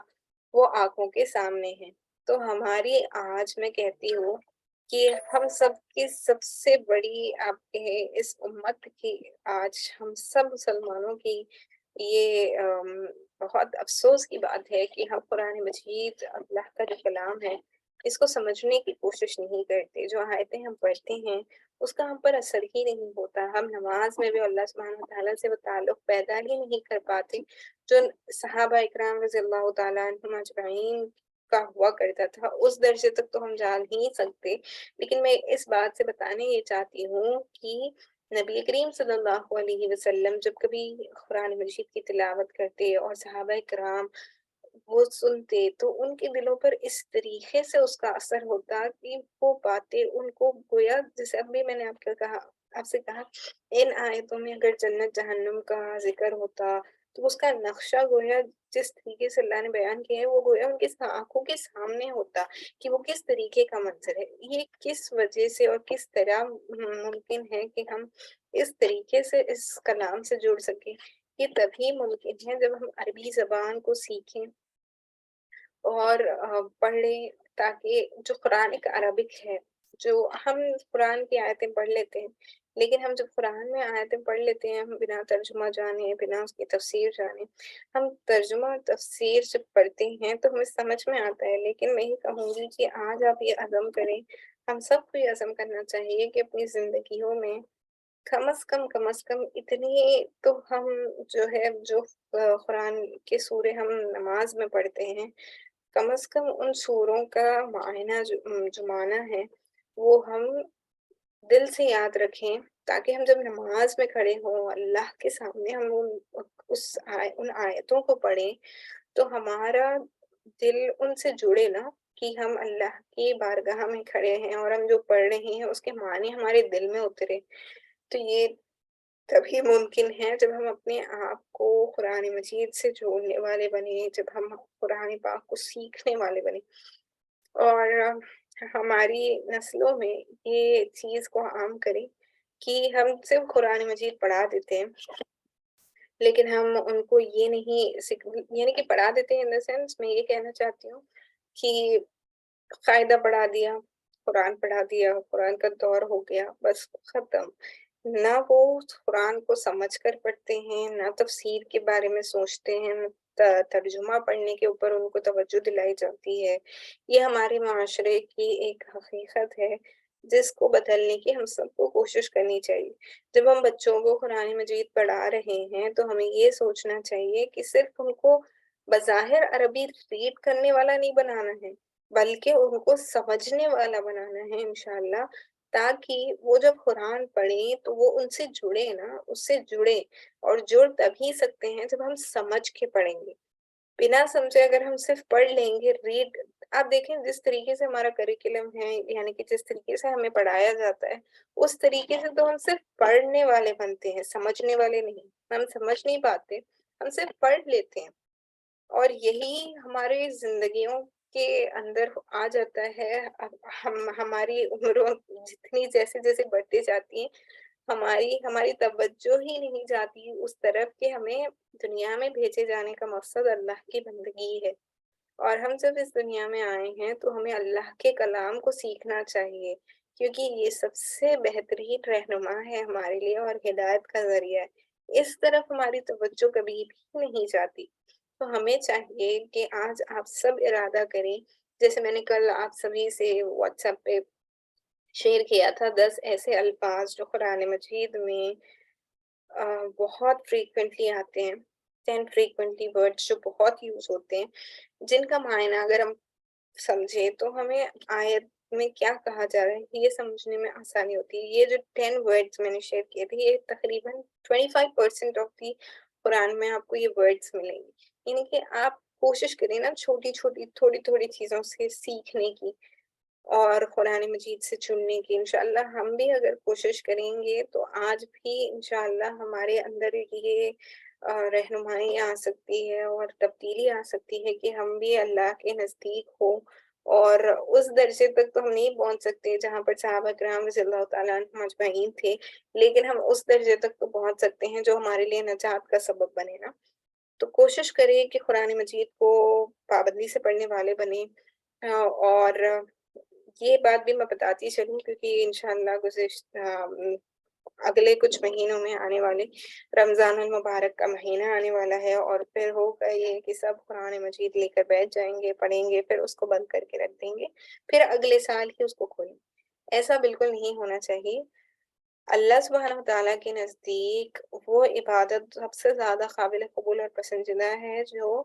Speaker 1: وہ آنکھوں کے سامنے ہے۔ تو ہماری آج میں کہتی ہوں کہ ہم سب کی سب سے بڑی آپ کے اس امت کی آج ہم سب مسلمانوں کی یہ بہت افسوس کی بات ہے کہ ہم قرآن مجید اللہ کا جو کلام ہے اس کو سمجھنے کی کوشش نہیں کرتے۔ جو آیتیں ہم پڑھتے ہیں اس کا ہم پر اثر ہی نہیں ہوتا، ہم نماز میں بھی اللہ سبحانہ وتعالیٰ سے وہ تعلق پیدا ہی نہیں کر پاتے جو صحابہ اکرام رضی اللہ تعالیٰ عنہم اجمعین کا ہوا کرتا تھا۔ اس درجے تک تو ہم جان ہی نہیں سکتے، لیکن میں اس بات سے بتانے یہ چاہتی ہوں کہ نبی کریم صلی اللہ علیہ وسلم جب کبھی قرآن مجید کی تلاوت کرتے اور صحابہ کرام وہ سنتے تو ان کے دلوں پر اس طریقے سے اس کا اثر ہوتا کہ وہ باتیں ان کو گویا، جیسے اب بھی میں نے آپ سے کہا ان آیتوں میں اگر جنت جہنم کا ذکر ہوتا تو اس کا نقشہ گویا جس طریقے سے اللہ نے بیان کیا ہے وہ گویا ان کی آنکھوں کے سامنے ہوتا کہ وہ کس طریقے کا منظر ہے، یہ کس وجہ سے اور کس طرح ممکن ہے کہ ہم اس طریقے سے اس کلام سے جڑ سکیں۔ یہ تبھی ممکن ہے جب ہم عربی زبان کو سیکھیں اور پڑھ لیں، تاکہ جو قرآن ایک عربک ہے، جو ہم قرآن کی آیتیں پڑھ لیتے ہیں، لیکن ہم جب قرآن میں آیتیں پڑھ لیتے ہیں ہم بنا ترجمہ جانے، بنا اس کی تفسیر جانے، ہم ترجمہ اور تفسیر جب پڑھتے ہیں تو ہمیں سمجھ میں آتا ہے، لیکن میں یہ کہوں گی کہ آج آپ یہ عزم کریں، ہم سب کو یہ عزم کرنا چاہیے کہ اپنی زندگیوں میں کم از کم اتنی تو ہم جو قرآن کے سورے ہم نماز میں پڑھتے ہیں، کم از کم ان سوروں کا معائنہ جو معنی ہے وہ ہم دل سے یاد رکھیں، تاکہ ہم جب نماز میں کھڑے ہوں اللہ کے سامنے ہم ان آیتوں کو پڑھیں تو ہمارا دل ان سے جڑے نا، کہ ہم اللہ کی بارگاہ میں کھڑے ہیں اور ہم جو پڑھ رہے ہیں اس کے معنی ہمارے دل میں اترے۔ تو یہ تبھی ممکن ہے جب ہم اپنے آپ کو قرآن مجید سے جوڑنے والے بنے، جب ہم قرآن پاک کو سیکھنے والے بنے اور ہماری نسلوں میں یہ چیز کو عام کریں کہ ہم صرف قرآن مجید پڑھا دیتے ہیں، لیکن ہم ان کو یہ نہیں یعنی کہ پڑھا دیتے ہیں ان دا سینس، میں یہ کہنا چاہتی ہوں کہ قاعدہ پڑھا دیا، قرآن پڑھا دیا، قرآن کا دور ہو گیا، بس ختم۔ نہ وہ قرآن کو سمجھ کر پڑھتے ہیں، نہ تفسیر کے بارے میں سوچتے ہیں، نہ ترجمہ پڑھنے کے اوپر ان کو توجہ دلائی جاتی ہے۔ یہ ہمارے معاشرے کی ایک حقیقت ہے جس کو بدلنے کی ہم سب کو کوشش کرنی چاہیے۔ جب ہم بچوں کو قرآن مجید پڑھا رہے ہیں تو ہمیں یہ سوچنا چاہیے کہ صرف ان کو بظاہر عربی ریڈ کرنے والا نہیں بنانا ہے، بلکہ ان کو سمجھنے والا بنانا ہے انشاءاللہ، تاکہ وہ جب قرآن پڑھیں تو وہ ان سے جڑے نا، اس سے جڑے، اور جڑ تبھی سکتے ہیں جب ہم سمجھ کے پڑھیں گے۔ بنا سمجھے اگر ہم صرف پڑھ لیں گے ریڈ، آپ دیکھیں جس طریقے سے ہمارا کریکولم ہے، یعنی کہ جس طریقے سے ہمیں پڑھایا جاتا ہے اس طریقے سے تو ہم صرف پڑھنے والے بنتے ہیں، سمجھنے والے نہیں۔ ہم سمجھ نہیں پاتے، ہم صرف پڑھ لیتے ہیں، اور یہی ہماری زندگیوں کے اندر آ جاتا ہے۔ اب ہماری عمروں جتنی جیسے جیسے بڑھتی جاتی ہیں، ہماری توجہ ہی نہیں جاتی اس طرف کہ ہمیں دنیا میں بھیجے جانے کا مقصد اللہ کی بندگی ہے، اور ہم جب اس دنیا میں آئے ہیں تو ہمیں اللہ کے کلام کو سیکھنا چاہیے، کیونکہ یہ سب سے بہترین رہنما ہے ہمارے لیے اور ہدایت کا ذریعہ ہے۔ اس طرف ہماری توجہ کبھی بھی نہیں جاتی، تو ہمیں چاہیے کہ آج آپ سب ارادہ کریں، جیسے میں نے کل آپ سبھی سے واٹس ایپ پہ شیئر کیا تھا 10 ایسے الفاظ جو قرآن مجید میں بہت فریکوینٹلی آتے ہیں، 10 فریکوینٹلی ورڈز جو بہت یوز ہوتے ہیں، جن کا معنی اگر ہم سمجھے تو ہمیں آیت میں کیا کہا جا رہا ہے یہ سمجھنے میں آسانی ہوتی ہے۔ یہ جو 10 ورڈز میں نے شیئر کیے تھے، یہ تقریباً 25% آف دی قرآن میں آپ کو یہ ورڈز ملیں گے، یعنی کہ آپ کوشش کریں نا چھوٹی چھوٹی تھوڑی تھوڑی چیزوں سے سیکھنے کی اور قرآن مجید سے چننے کی۔ انشاءاللہ ہم بھی اگر کوشش کریں گے تو آج بھی انشاءاللہ ہمارے اندر یہ رہنمائی آ سکتی ہے اور تبدیلی آ سکتی ہے کہ ہم بھی اللہ کے نزدیک ہوں، اور اس درجے تک تو ہم نہیں پہنچ سکتے جہاں پر صحابہ کرام رضی اللہ تعالیٰ عنہم اجمعین تھے، لیکن ہم اس درجے تک تو پہنچ سکتے ہیں جو ہمارے لیے نجات کا سبب بنے نا۔ تو کوشش کریں کہ قرآن مجید کو پابندی سے پڑھنے والے بنیں، اور یہ بات بھی میں بتاتی چلوں کیونکہ انشاءاللہ اگلے کچھ مہینوں میں آنے والے رمضان المبارک کا مہینہ آنے والا ہے، اور پھر ہوگا یہ کہ سب قرآن مجید لے کر بیٹھ جائیں گے، پڑھیں گے، پھر اس کو بند کر کے رکھ دیں گے، پھر اگلے سال ہی اس کو کھولیں۔ ایسا بالکل نہیں ہونا چاہیے۔ اللہ سبحانہ وتعالیٰ کے نزدیک وہ عبادت سب سے زیادہ قابل قبول اور پسندیدہ ہے جو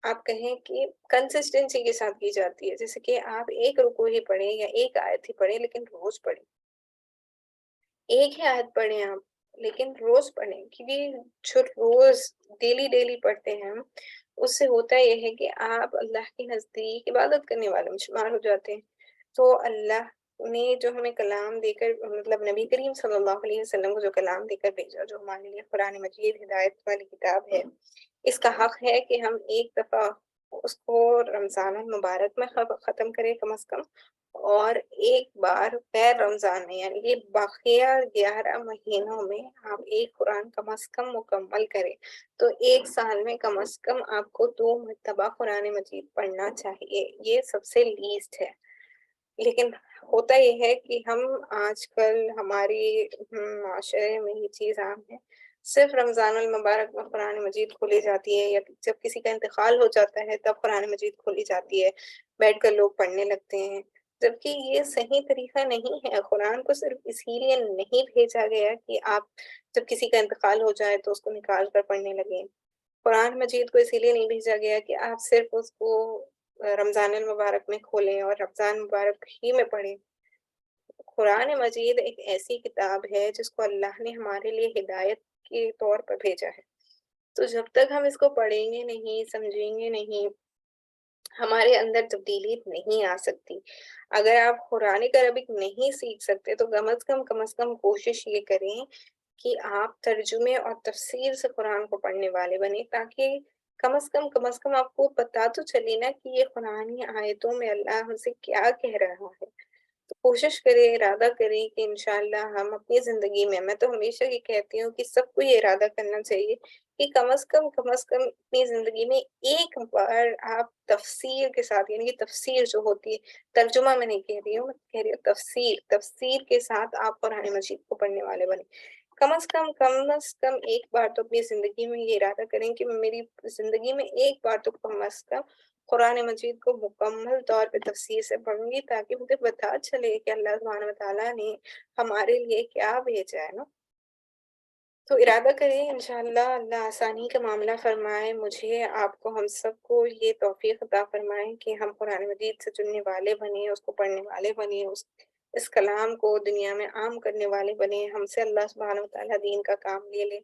Speaker 1: آپ کہیں کہ کنسسٹنسی کے ساتھ کی جاتی ہے، جیسے کہ آپ ایک رکوع ہی پڑھیں یا ایک آیت ہی پڑھیں لیکن روز پڑھیں، ایک ہی آیت پڑھیں آپ لیکن روز پڑھیں، کیونکہ جو روز ڈیلی ڈیلی پڑھتے ہیں ہم اس سے ہوتا یہ ہے کہ آپ اللہ کے نزدیک عبادت کرنے والے میں شمار ہو جاتے ہیں۔ تو اللہ نے جو ہمیں کلام دے کر، مطلب نبی کریم صلی اللہ علیہ وسلم کو جو کلام دے کر بھیجا، جو ہمارے لیے قرآن مجید ہدایت والی کتاب ہے، اس کا حق ہے کہ ہم ایک دفعہ اس کو رمضان المبارک میں ختم کریں کم از کم، اور ایک بار غیر رمضان میں، یعنی کہ باقیہ 11 مہینوں میں آپ ایک قرآن کم از کم مکمل کریں۔ تو ایک سال میں کم از کم آپ کو 2 مرتبہ قرآن مجید پڑھنا چاہیے، یہ سب سے لیسٹ ہے۔ لیکن ہوتا یہ ہے کہ ہم آج کل ہماری معاشرے میں یہ چیز عام ہے، صرف رمضان المبارک میں قرآن مجید کھولی جاتی ہے، یا جب کسی کا انتقال ہو جاتا ہے تب قرآن مجید کھولی جاتی ہے، بیٹھ کر لوگ پڑھنے لگتے ہیں، جبکہ یہ صحیح طریقہ نہیں ہے۔ قرآن کو صرف اسی لیے نہیں بھیجا گیا کہ آپ جب کسی کا انتقال ہو جائے تو اس کو نکال کر پڑھنے لگیں۔ قرآن مجید کو اسی لیے نہیں بھیجا گیا کہ آپ صرف اس کو رمضان المبارک میں کھولیں اور رمضان مبارک ہی میں پڑھیں۔ قرآن مجید ایک ایسی کتاب ہے جس کو اللہ نے ہمارے لیے ہدایت کے طور پر بھیجا ہے۔ تو جب تک ہم اس کو پڑھیں گے نہیں، سمجھیں گے نہیں، ہمارے اندر تبدیلی نہیں آ سکتی۔ اگر آپ قرآن عربک نہیں سیکھ سکتے تو کم از کم کوشش یہ کریں کہ آپ ترجمے اور تفسیر سے قرآن کو پڑھنے والے بنیں، تاکہ کم از کم آپ کو پتہ تو چلے نا کہ یہ قرآنی آیتوں میں اللہ ہم سے کیا کہہ رہا ہے۔ تو کوشش کریں، ارادہ کریں کہ انشاءاللہ ہم اپنی زندگی میں تو ہمیشہ یہ کہتی ہوں کہ سب کو یہ ارادہ کرنا چاہیے کہ کم از کم اپنی زندگی میں ایک بار آپ تفسیر کے ساتھ، یعنی کہ تفسیر جو ہوتی ہے، ترجمہ میں نہیں کہہ رہی ہوں، میں کہہ رہی ہوں تفسیر کے ساتھ آپ قرآن مجید کو پڑھنے والے بنے۔ کم از کم ایک بار تو اپنی زندگی میں یہ ارادہ کریں کہ میری زندگی میں ایک بار تو کم از کم قرآن مجید کو مکمل طور پہ تفسیر سے پڑھوں گی، تاکہ مجھے پتہ چلے کہ اللہ سبحانہ وتعالیٰ نے ہمارے لیے کیا بھیجا ہے نا۔ تو ارادہ کریں انشاءاللہ اللہ آسانی کا معاملہ فرمائے، مجھے، آپ کو، ہم سب کو یہ توفیق عطا فرمائے کہ ہم قرآن مجید سے چننے والے بنیں، اس کو پڑھنے والے بنیں، اس کلام کو دنیا میں عام کرنے والے بنیں۔ ہم سے اللہ سبحانہ وتعالیٰ دین کا کام لے لے،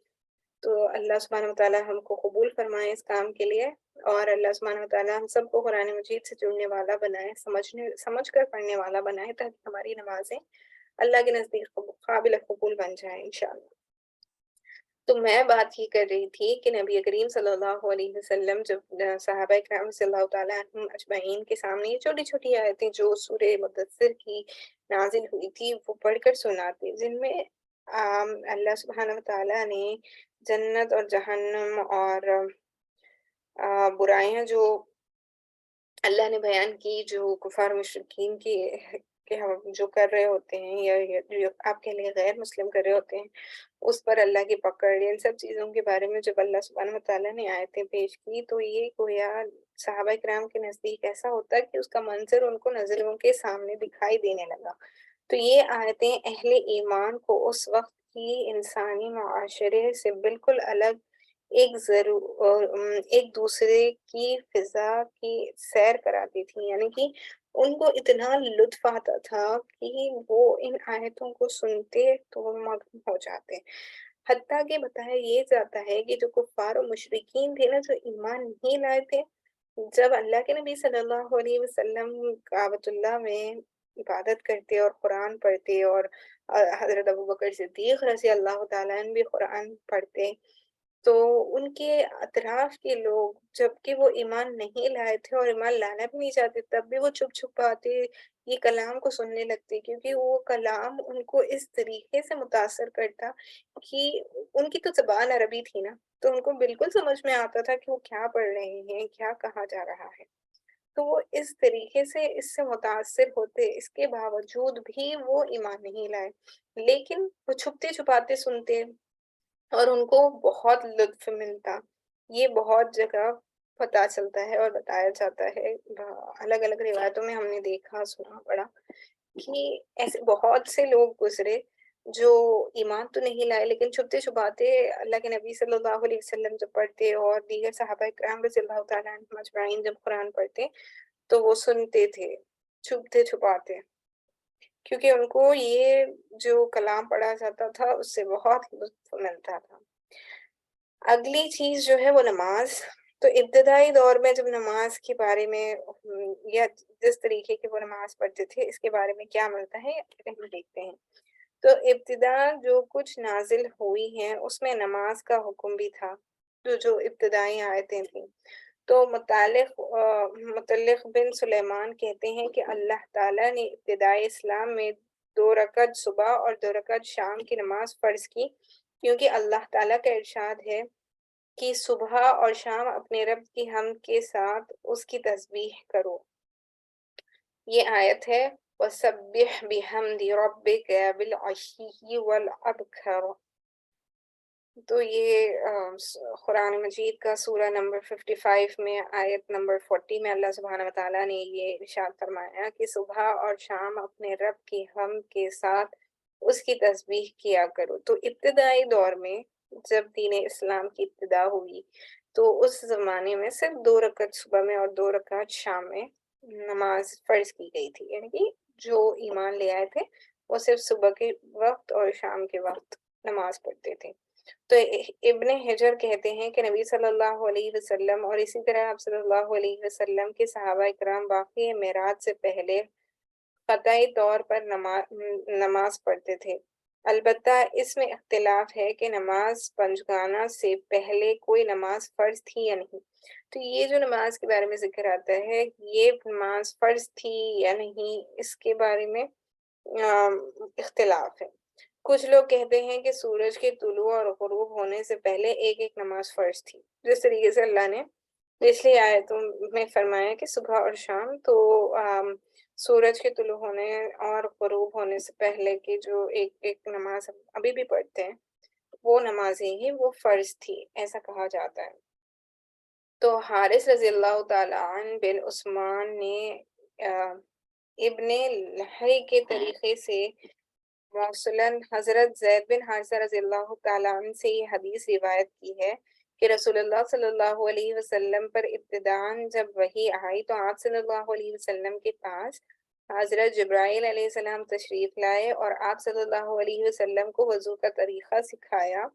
Speaker 1: تو اللہ سبحانہ وتعالیٰ ہم کو قبول فرمائے اس کام کے لیے، اور اللہ سبحانہ وتعالیٰ ہم سب کو قرآن مجید سے جڑنے والا بنائے، سمجھ کر پڑھنے والا بنائے، تاکہ ہماری نمازیں اللہ کے نزدیک قابل قبول بن جائیں انشاءاللہ۔ تو میں بات یہ کر رہی تھی کہ نبی کریم صلی اللہ علیہ وسلم جب صحابہ کرام صلی اللہ تعالیٰ عنہم اجمعین کے سامنے یہ چھوٹی چھوٹی آیتیں جو سورہ مدثر کی نازل ہوئی تھی وہ پڑھ کر سناتے، جن میں اللہ سبحانہ وتعالیٰ نے جنت اور جہنم اور برائیاں جو اللہ نے بیان کی، جو کفار مشرکین کی کہ ہم جو کر رہے ہوتے ہیں، یا جو آپ کے لیے غیر مسلم کر رہے ہوتے ہیں، اس پر اللہ کی پکڑ، ان سب چیزوں کے بارے میں جب اللہ سبحانہ وتعالیٰ نے آیتیں پیش کی، تو یہ گویا صحابہ کرام کے نزدیک ایسا ہوتا کہ اس کا منظر ان کو نظروں کے سامنے دکھائی دینے لگا۔ تو یہ آیتیں اہل ایمان کو اس وقت کی انسانی معاشرے سے بالکل الگ، ایک دوسرے کی فضا کی سیر کراتی تھی، یعنی کہ ان کو اتنا لطف آتا تھا کہ وہ ان آیتوں کو سنتے تو وہ مغرور ہو جاتے۔ حتیٰ کہ بتایا یہ جاتا ہے کہ جو کفار و مشرکین تھے نا، جو ایمان نہیں لائے تھے، جب اللہ کے نبی صلی اللہ علیہ وسلم کعبۃ اللہ میں عبادت کرتے اور قرآن پڑھتے، اور حضرت ابوبکر صدیق رضی اللہ تعالیٰ عنہ بھی قرآن پڑھتے، تو ان کے اطراف کے لوگ جبکہ وہ ایمان نہیں لائے تھے اور ایمان لانا بھی نہیں چاہتے، تب بھی وہ چھپ چھپاتے یہ کلام کو سننے لگتے، کیونکہ وہ کلام ان کو اس طریقے سے متاثر کرتا کہ ان کی تو زبان عربی تھی نا، تو ان کو بالکل سمجھ میں آتا تھا کہ وہ کیا پڑھ رہے ہیں، کیا کہا جا رہا ہے۔ تو وہ اس طریقے سے اس سے متاثر ہوتے، اس کے باوجود بھی وہ ایمان نہیں لائے، لیکن وہ چھپتے چھپاتے سنتے اور ان کو بہت لطف ملتا۔ یہ بہت جگہ پتہ چلتا ہے اور بتایا جاتا ہے، الگ الگ روایتوں میں ہم نے دیکھا، سنا، پڑھا کہ ایسے بہت سے لوگ گزرے جو ایمان تو نہیں لائے، لیکن چھپتے چھپاتے اللہ کے نبی صلی اللہ علیہ وسلم جب پڑھتے اور دیگر صحابہ کرام رضی اللہ تعالیٰ عنہم اجمعین جب قرآن پڑھتے تو وہ سنتے تھے چھپتے چھپاتے، کیونکہ ان کو یہ جو کلام پڑھا جاتا تھا اس سے بہت لطف ملتا تھا۔ اگلی چیز جو ہے وہ نماز۔ تو ابتدائی دور میں جب نماز کے بارے میں یا جس طریقے کی وہ نماز پڑھتے تھے اس کے بارے میں کیا ملتا ہے ہم دیکھتے ہیں۔ تو ابتدا جو کچھ نازل ہوئی ہیں اس میں نماز کا حکم بھی تھا، جو ابتدائی آیتیں تھیں۔ تو متعلق بن سلیمان کہتے ہیں کہ اللہ تعالیٰ نے ابتدائی اسلام میں 2 رکعت صبح اور 2 رکعت شام کی نماز فرض کی، کیونکہ اللہ تعالیٰ کا ارشاد ہے کہ صبح اور شام اپنے رب کی حمد کے ساتھ اس کی تسبیح کرو۔ یہ آیت ہے وَسَبِّحْ بِحَمْدِ رَبِّكَ بِالْعَشِيِّ وَالْأَبْكَارِ۔ تو یہ قرآن مجید کا سورہ نمبر 55 میں آیت نمبر 40 میں اللہ سبحانہ وتعالیٰ نے یہ ارشاد فرمایا کہ صبح اور شام اپنے رب کی حمد کے ساتھ اس کی تسبیح کیا کرو۔ تو ابتدائی دور میں جب دین اسلام کی ابتدا ہوئی تو اس زمانے میں صرف 2 رکعت صبح میں اور 2 رکعت شام میں نماز فرض کی گئی تھی، یعنی کہ جو ایمان لے آئے تھے وہ صرف صبح کے وقت اور شام کے وقت نماز پڑھتے تھے۔ تو ابن حجر کہتے ہیں کہ نبی صلی اللہ علیہ وسلم اور اسی طرح آپ صلی اللہ علیہ وسلم کے صحابہ اکرام واقعی معراج سے پہلے قطعی طور پر نماز پڑھتے تھے۔ البتہ اس میں اختلاف ہے کہ نماز پنجگانہ سے پہلے کوئی نماز فرض تھی یا نہیں۔ تو یہ جو نماز کے بارے میں ذکر آتا ہے یہ نماز فرض تھی یا نہیں اس کے بارے میں اختلاف ہے۔ کچھ لوگ کہتے ہیں کہ سورج کے طلوع اور غروب ہونے سے پہلے ایک ایک نماز فرض تھی، جس طریقے سے اللہ نے پچھلی آیتوں میں فرمایا کہ صبح اور شام، تو سورج کے طلوع ہونے اور غروب ہونے سے پہلے کی جو ایک ایک نماز ابھی بھی پڑھتے ہیں وہ نمازیں ہی وہ فرض تھی، ایسا کہا جاتا ہے۔ تو حارث رضی اللہ تعالیٰ عنہ بن عثمان نے ابن لہی کے طریقے سے موصلاً حضرت زید بن حارثہ رضی اللہ تعالیٰ عنہ سے یہ حدیث روایت کی ہے کہ رسول اللہ صلی اللہ علیہ وسلم پر ابتداءً جب وحی آئی تو آپ صلی اللہ علیہ وسلم کے پاس حضرت جبرائیل علیہ السلام تشریف لائے اور آپ صلی اللہ علیہ وسلم کو وضو کا طریقہ سکھایا۔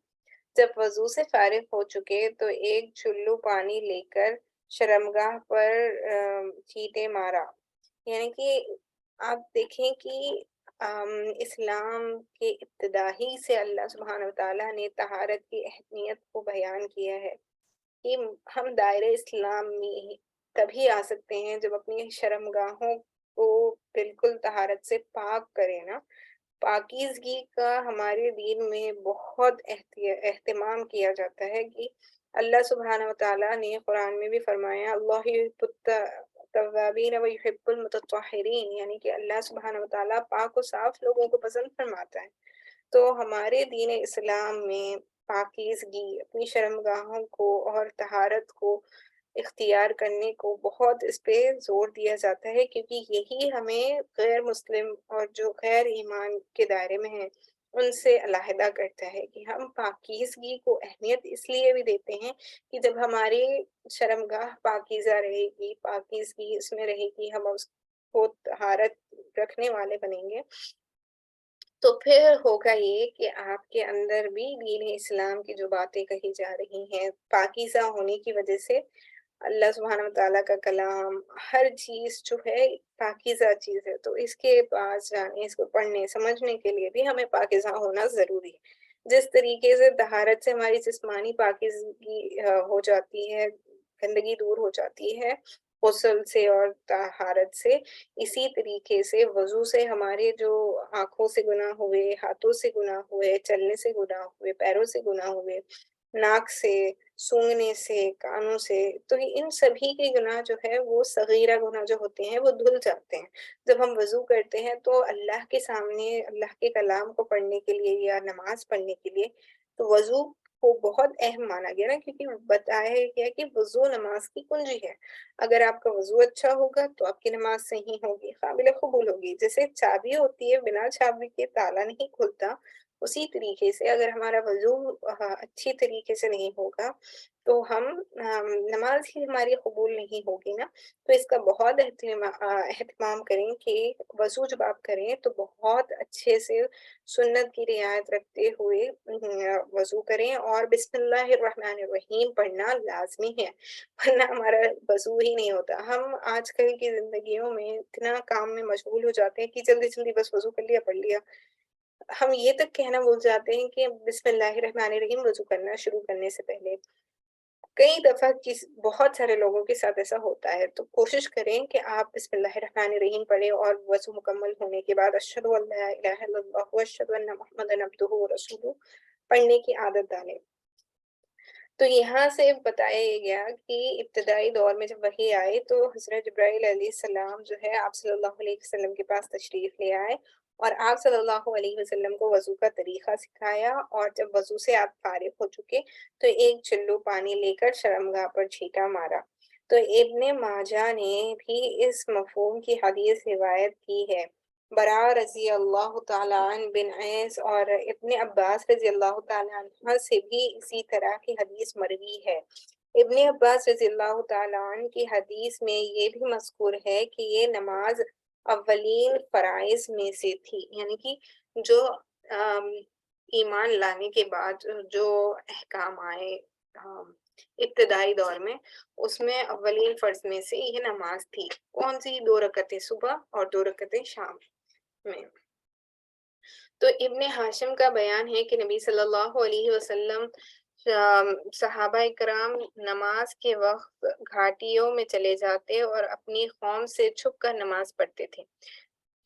Speaker 1: جب وضو سے فارغ ہو چکے تو ایک چلو پانی لے کر شرمگاہ پر چھینٹے مارا، یعنی کہ آپ دیکھیں کہ اسلام کے ابتدا ہی سے اللہ سبحانہ وتعالیٰ نے طہارت کی اہمیت کو بیان کیا ہے کہ ہم دائرۂ اسلام میں تبھی آ سکتے ہیں جب اپنی شرمگاہوں کو بالکل طہارت سے پاک کریں نا۔ پاکیزگی کا ہمارے دین میں بہت اہتمام کیا جاتا ہے کہ اللہ سبحانہ وتعالیٰ نے قرآن میں بھی فرمایا اللہ یحب التوابین و یحب المتطہرین، یعنی کہ اللہ سبحانہ وتعالیٰ پاک و صاف لوگوں کو پسند فرماتا ہے۔ تو ہمارے دین اسلام میں پاکیزگی، اپنی شرمگاہوں کو اور طہارت کو اختیار کرنے کو بہت اس پہ زور دیا جاتا ہے، کیونکہ یہی ہمیں غیر مسلم اور جو غیر ایمان کے دائرے میں ہیں ان سے علیحدہ کرتا ہے کہ ہم پاکیزگی کو اہمیت اس لیے بھی دیتے ہیں کہ جب ہماری شرمگاہ پاکیزہ رہے گی، پاکیزگی اس میں رہے گی، ہم اس کو طہارت رکھنے والے بنیں گے، تو پھر ہوگا یہ کہ آپ کے اندر بھی دین اسلام کی جو باتیں کہی جا رہی ہیں پاکیزہ ہونے کی وجہ سے اللہ سبحانہ وتعالیٰ کا کلام ہر چیز جو ہے پاکیزہ چیز ہے، تو اس کے پاس جانے، اس کو پڑھنے سمجھنے کے لیے بھی ہمیں پاکیزہ ہونا ضروری ہے۔ جس طریقے سے طہارت سے ہماری جسمانی پاکیزگی ہو جاتی ہے، گندگی دور ہو جاتی ہے غسل سے اور طہارت سے، اسی طریقے سے وضو سے ہمارے جو آنکھوں سے گناہ ہوئے، ہاتھوں سے گناہ ہوئے، چلنے سے گناہ ہوئے، پیروں سے گناہ ہوئے، ناک سے، سونگھنے سے، کانوں سے، تو ان سبھی کے گناہ جو ہے وہ صغیرہ گناہ جو ہوتے ہیں وہ دھل جاتے ہیں جب ہم وضو کرتے ہیں۔ تو اللہ کے سامنے اللہ کے کلام کو پڑھنے کے لیے یا نماز پڑھنے کے لیے تو وضو کو بہت اہم مانا گیا نا، کیونکہ بتایا گیا کہ وضو نماز کی کنجی ہے۔ اگر آپ کا وضو اچھا ہوگا تو آپ کی نماز صحیح ہوگی، قابل قبول ہوگی۔ جیسے چابی ہوتی ہے، بنا چابی کے تالا نہیں کھلتا، اسی طریقے سے اگر ہمارا وضو اچھی طریقے سے نہیں ہوگا تو ہم نماز ہی ہماری قبول نہیں ہوگی نا، تو اس کا بہت اہتمام کریں کہ وضو جب آپ کریں تو بہت اچھے سے سنت کی رعایت رکھتے ہوئے وضو کریں، اور بسم اللہ الرحمن الرحیم پڑھنا لازمی ہے، ورنہ ہمارا وضو ہی نہیں ہوتا۔ ہم آج کل کی زندگیوں میں اتنا کام میں مشغول ہو جاتے ہیں کہ جلدی جلدی بس وضو کر لیا پڑھ لیا، ہم یہ تک کہنا بھول جاتے ہیں کہ بسم اللہ الرحمن الرحیم وضو کرنا شروع کرنے سے پہلے۔ کئی دفعہ بہت سارے لوگوں کے ساتھ ایسا ہوتا ہے، تو کوشش کریں کہ آپ بسم اللہ الرحمن الرحیم پڑھیں اور وضو مکمل ہونے کے بعد اشہد ان لا الہ الا اللہ واشہد ان محمدا عبدہ ورسولہ پڑھنے کی عادت ڈالیں۔ تو یہاں سے بتایا یہ گیا کہ ابتدائی دور میں جب وحی آئی تو حضرت جبرائیل علیہ السلام جو ہے آپ صلی اللہ علیہ وسلم کے پاس تشریف لے آئے اور آپ صلی اللہ علیہ وسلم کو وضو کا طریقہ سکھایا، اور جب وضو سے آپ فارغ ہو چکے تو ایک چلو پانی لے کر شرمگاہ پر چھینٹا مارا۔ تو ابن ماجہ نے بھی اس مفہوم کی حدیث روایت کی ہے۔ برا رضی اللہ تعالیٰ عنہ بن عیس اور ابن عباس رضی اللہ تعالیٰ عنہ سے بھی اسی طرح کی حدیث مروی ہے۔ ابن عباس رضی اللہ تعالیٰ عنہ کی حدیث میں یہ بھی مذکور ہے کہ یہ نماز اولین فرائض میں سے تھی، یعنی کہ جو ایمان لانے کے بعد جو احکام آئے ابتدائی دور میں، اس میں اولین فرض میں سے یہ نماز تھی۔ کون سی؟ 2 رکعتیں صبح اور 2 رکعتیں شام میں۔ تو ابن ہاشم کا بیان ہے کہ نبی صلی اللہ علیہ وسلم صحابہ کرام نماز کے وقت گھاٹیوں میں چلے جاتے اور اپنی قوم سے چھپ کر نماز پڑھتے تھے۔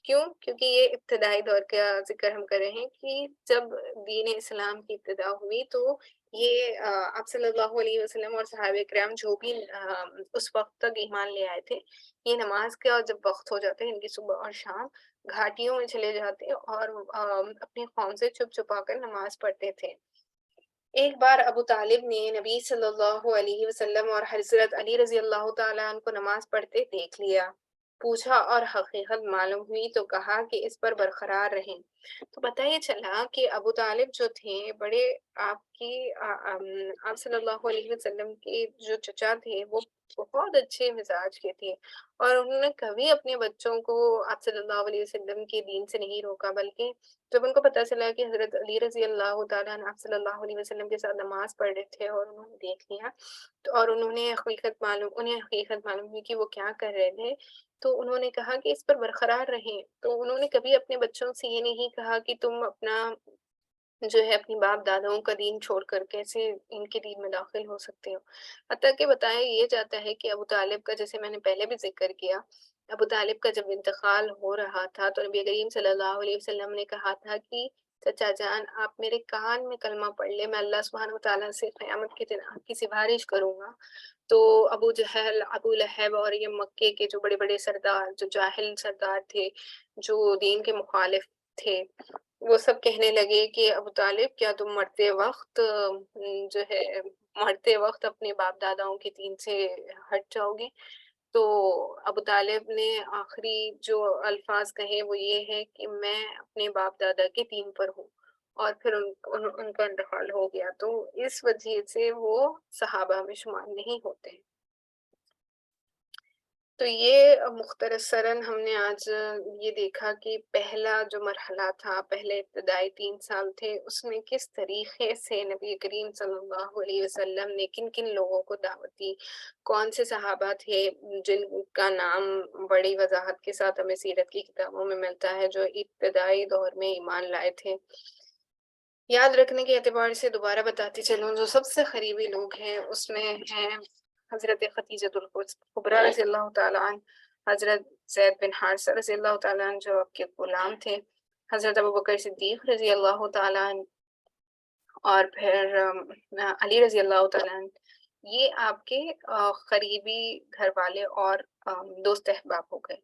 Speaker 1: کیوں؟ کیونکہ یہ ابتدائی دور کا ذکر ہم کر رہے ہیں کہ جب دین اسلام کی ابتدا ہوئی تو یہ آپ صلی اللہ علیہ وسلم اور صحابہ کرام جو بھی اس وقت تک ایمان لے آئے تھے، یہ نماز کا جب وقت ہو جاتا ہے ان کی صبح اور شام، گھاٹیوں میں چلے جاتے اور اپنی قوم سے چھپ چھپا کر نماز پڑھتے تھے۔ ایک بار ابو طالب نے نبی صلی اللہ علیہ وسلم اور حضرت علی رضی اللہ تعالیٰ عنہ کو نماز پڑھتے دیکھ لیا، پوچھا اور حقیقت معلوم ہوئی تو کہا کہ اس پر برقرار رہیں۔ تو پتہ یہ چلا کہ ابو طالب جو تھے بڑے آپ صلی اللہ علیہ وسلم کے جو چچا تھے وہ بہت اچھے مزاج کے تھے، اور انہوں نے کبھی اپنے بچوں کو آپ صلی اللہ علیہ وسلم کے دین سے نہیں روکا، بلکہ جب ان کو پتہ چلا کہ حضرت علی رضی اللہ تعالیٰ عنہ آپ صلی اللہ علیہ وسلم کے ساتھ نماز پڑھ رہے تھے اور انہوں نے دیکھ لیا تو اور انہیں حقیقت معلوم ہوئی کہ وہ کیا کر رہے تھے، تو انہوں نے کہا کہ اس پر برقرار رہیں۔ تو انہوں نے کبھی اپنے بچوں سے یہ نہیں کہا کہ تم اپنا جو ہے اپنی باپ داداؤں کا دین چھوڑ کر کیسے ان کے دین میں داخل ہو سکتے ہو۔ حتیٰ کہ بتایا یہ جاتا ہے کہ ابو طالب کا، جیسے میں نے پہلے بھی ذکر کیا، ابو طالب کا جب انتقال ہو رہا تھا تو نبی کریم صلی اللہ علیہ وسلم نے کہا تھا کہ چچا جان آپ میرے کان میں کلمہ پڑھ لے، میں اللہ سبحانہ وتعالیٰ سے قیامت کے دن آپ کی سفارش کروں گا۔ تو ابو جہل، ابو لہب اور یہ مکے کے جو بڑے بڑے سردار، جو جاہل سردار تھے، جو دین کے مخالف تھے، وہ سب کہنے لگے کہ ابو طالب کیا تم جو ہے مرتے وقت اپنے باپ داداؤں کے دین سے ہٹ جاؤ گے؟ تو ابو طالب نے آخری جو الفاظ کہے وہ یہ ہے کہ میں اپنے باپ دادا کے دین پر ہوں، اور پھر ان کا انتقال ہو گیا، تو اس وجہ سے وہ صحابہ میں شمار نہیں ہوتے۔ تو یہ مختصراً ہم نے آج یہ دیکھا کہ پہلا جو مرحلہ تھا، پہلے ابتدائی 3 سال تھے، اس میں کس طریقے سے نبی کریم صلی اللہ علیہ وسلم نے کن کن لوگوں کو دعوت دی، کون سے صحابہ تھے جن کا نام بڑی وضاحت کے ساتھ ہمیں سیرت کی کتابوں میں ملتا ہے، جو ابتدائی دور میں ایمان لائے تھے۔ یاد رکھنے کے اعتبار سے دوبارہ بتاتی چلوں، جو سب سے قریبی لوگ ہیں اس میں ہیں حضرت خدیجۃ الکبریٰ رضی اللہ تعالیٰ عنہ، حضرت زید بن حارثہ رضی اللہ تعالیٰ عنہ جو آپ کے غلام تھے، حضرت ابوبکر صدیق رضی اللہ تعالیٰ عنہ، اور پھر علی رضی اللہ تعالیٰ عنہ۔ یہ آپ کے قریبی گھر والے اور دوست احباب ہو گئے۔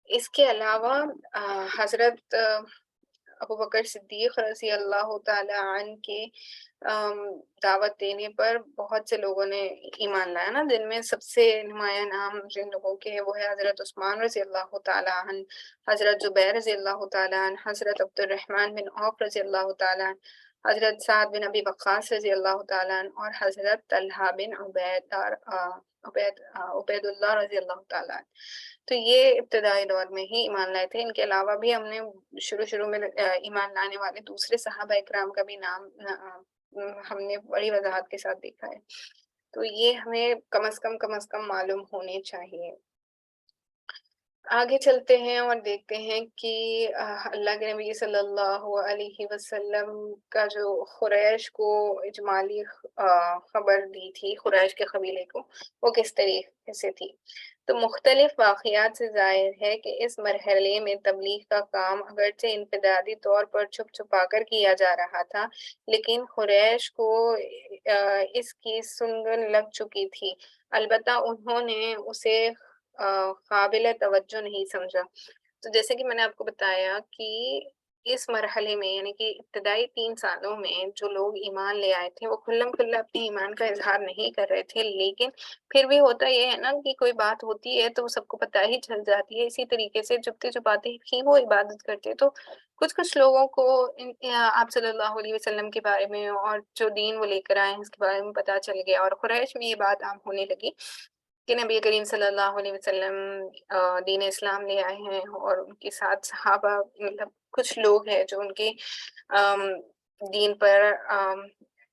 Speaker 1: اس کے علاوہ حضرت ابوبکر صدیق رضی اللہ تعالیٰ عنہ کے دعوت دینے پر بہت سے لوگوں نے ایمان لایا نا، جن میں سب سے نمایاں نام جن لوگوں کے ہیں وہ ہے حضرت عثمان رضی اللہ تعالیٰ عنہ، حضرت زبیر رضی اللہ تعالیٰ عنہ، حضرت عبد الرحمن بن عوف رضی اللہ تعالیٰ عنہ، حضرت سعد بن ابی وقاص رضی اللہ تعالیٰ عنہ اور حضرت طلحہ بن عبید اللہ رضی اللہ تعالیٰ عنہ. تو یہ ابتدائی دور میں ہی ایمان لائے تھے. ان کے علاوہ بھی ہم نے شروع میں ایمان لانے والے دوسرے صحابہ اکرام کا بھی نام ہم نے بڑی وضاحت کے ساتھ دیکھا ہے. تو یہ ہمیں کم از کم معلوم ہونے چاہیے. آگے چلتے ہیں اور دیکھتے ہیں کہ اللہ کے نبی صلی اللہ علیہ وسلم کا جو قریش کو اجمالی خبر دی تھی، قریش کے قبیلے کو، وہ کس طریقے سے تھی. تو مختلف واقعات سے ظاہر ہے کہ اس مرحلے میں تبلیغ کا کام اگرچہ انفرادی طور پر چھپ چھپا کر کیا جا رہا تھا، لیکن قریش کو اس کی سنگن لگ چکی تھی. البتہ انہوں نے اسے قابل توجہ نہیں سمجھا. تو جیسے کہ میں نے آپ کو بتایا کہ اس مرحلے میں یعنی کہ ابتدائی 3 سالوں میں جو لوگ ایمان لے آئے تھے وہ کھلم کھلا اپنے ایمان کا اظہار نہیں کر رہے تھے، لیکن پھر بھی ہوتا یہ ہے نا کہ کوئی بات ہوتی ہے تو سب کو پتہ ہی چل جاتی ہے. اسی طریقے سے چھپتے چھپاتے ہی وہ عبادت کرتے. تو کچھ لوگوں کو آپ صلی اللہ علیہ وسلم کے بارے میں اور جو دین وہ لے کر آئے ہیں اس کے بارے میں پتہ چل گیا، اور قریش میں یہ بات عام ہونے لگی کہ نبی کریم صلی اللہ علیہ وسلم دین اسلام لے آئے ہیں، اور ان کے ساتھ صحابہ مطلب کچھ لوگ ہیں جو ان کے دین پر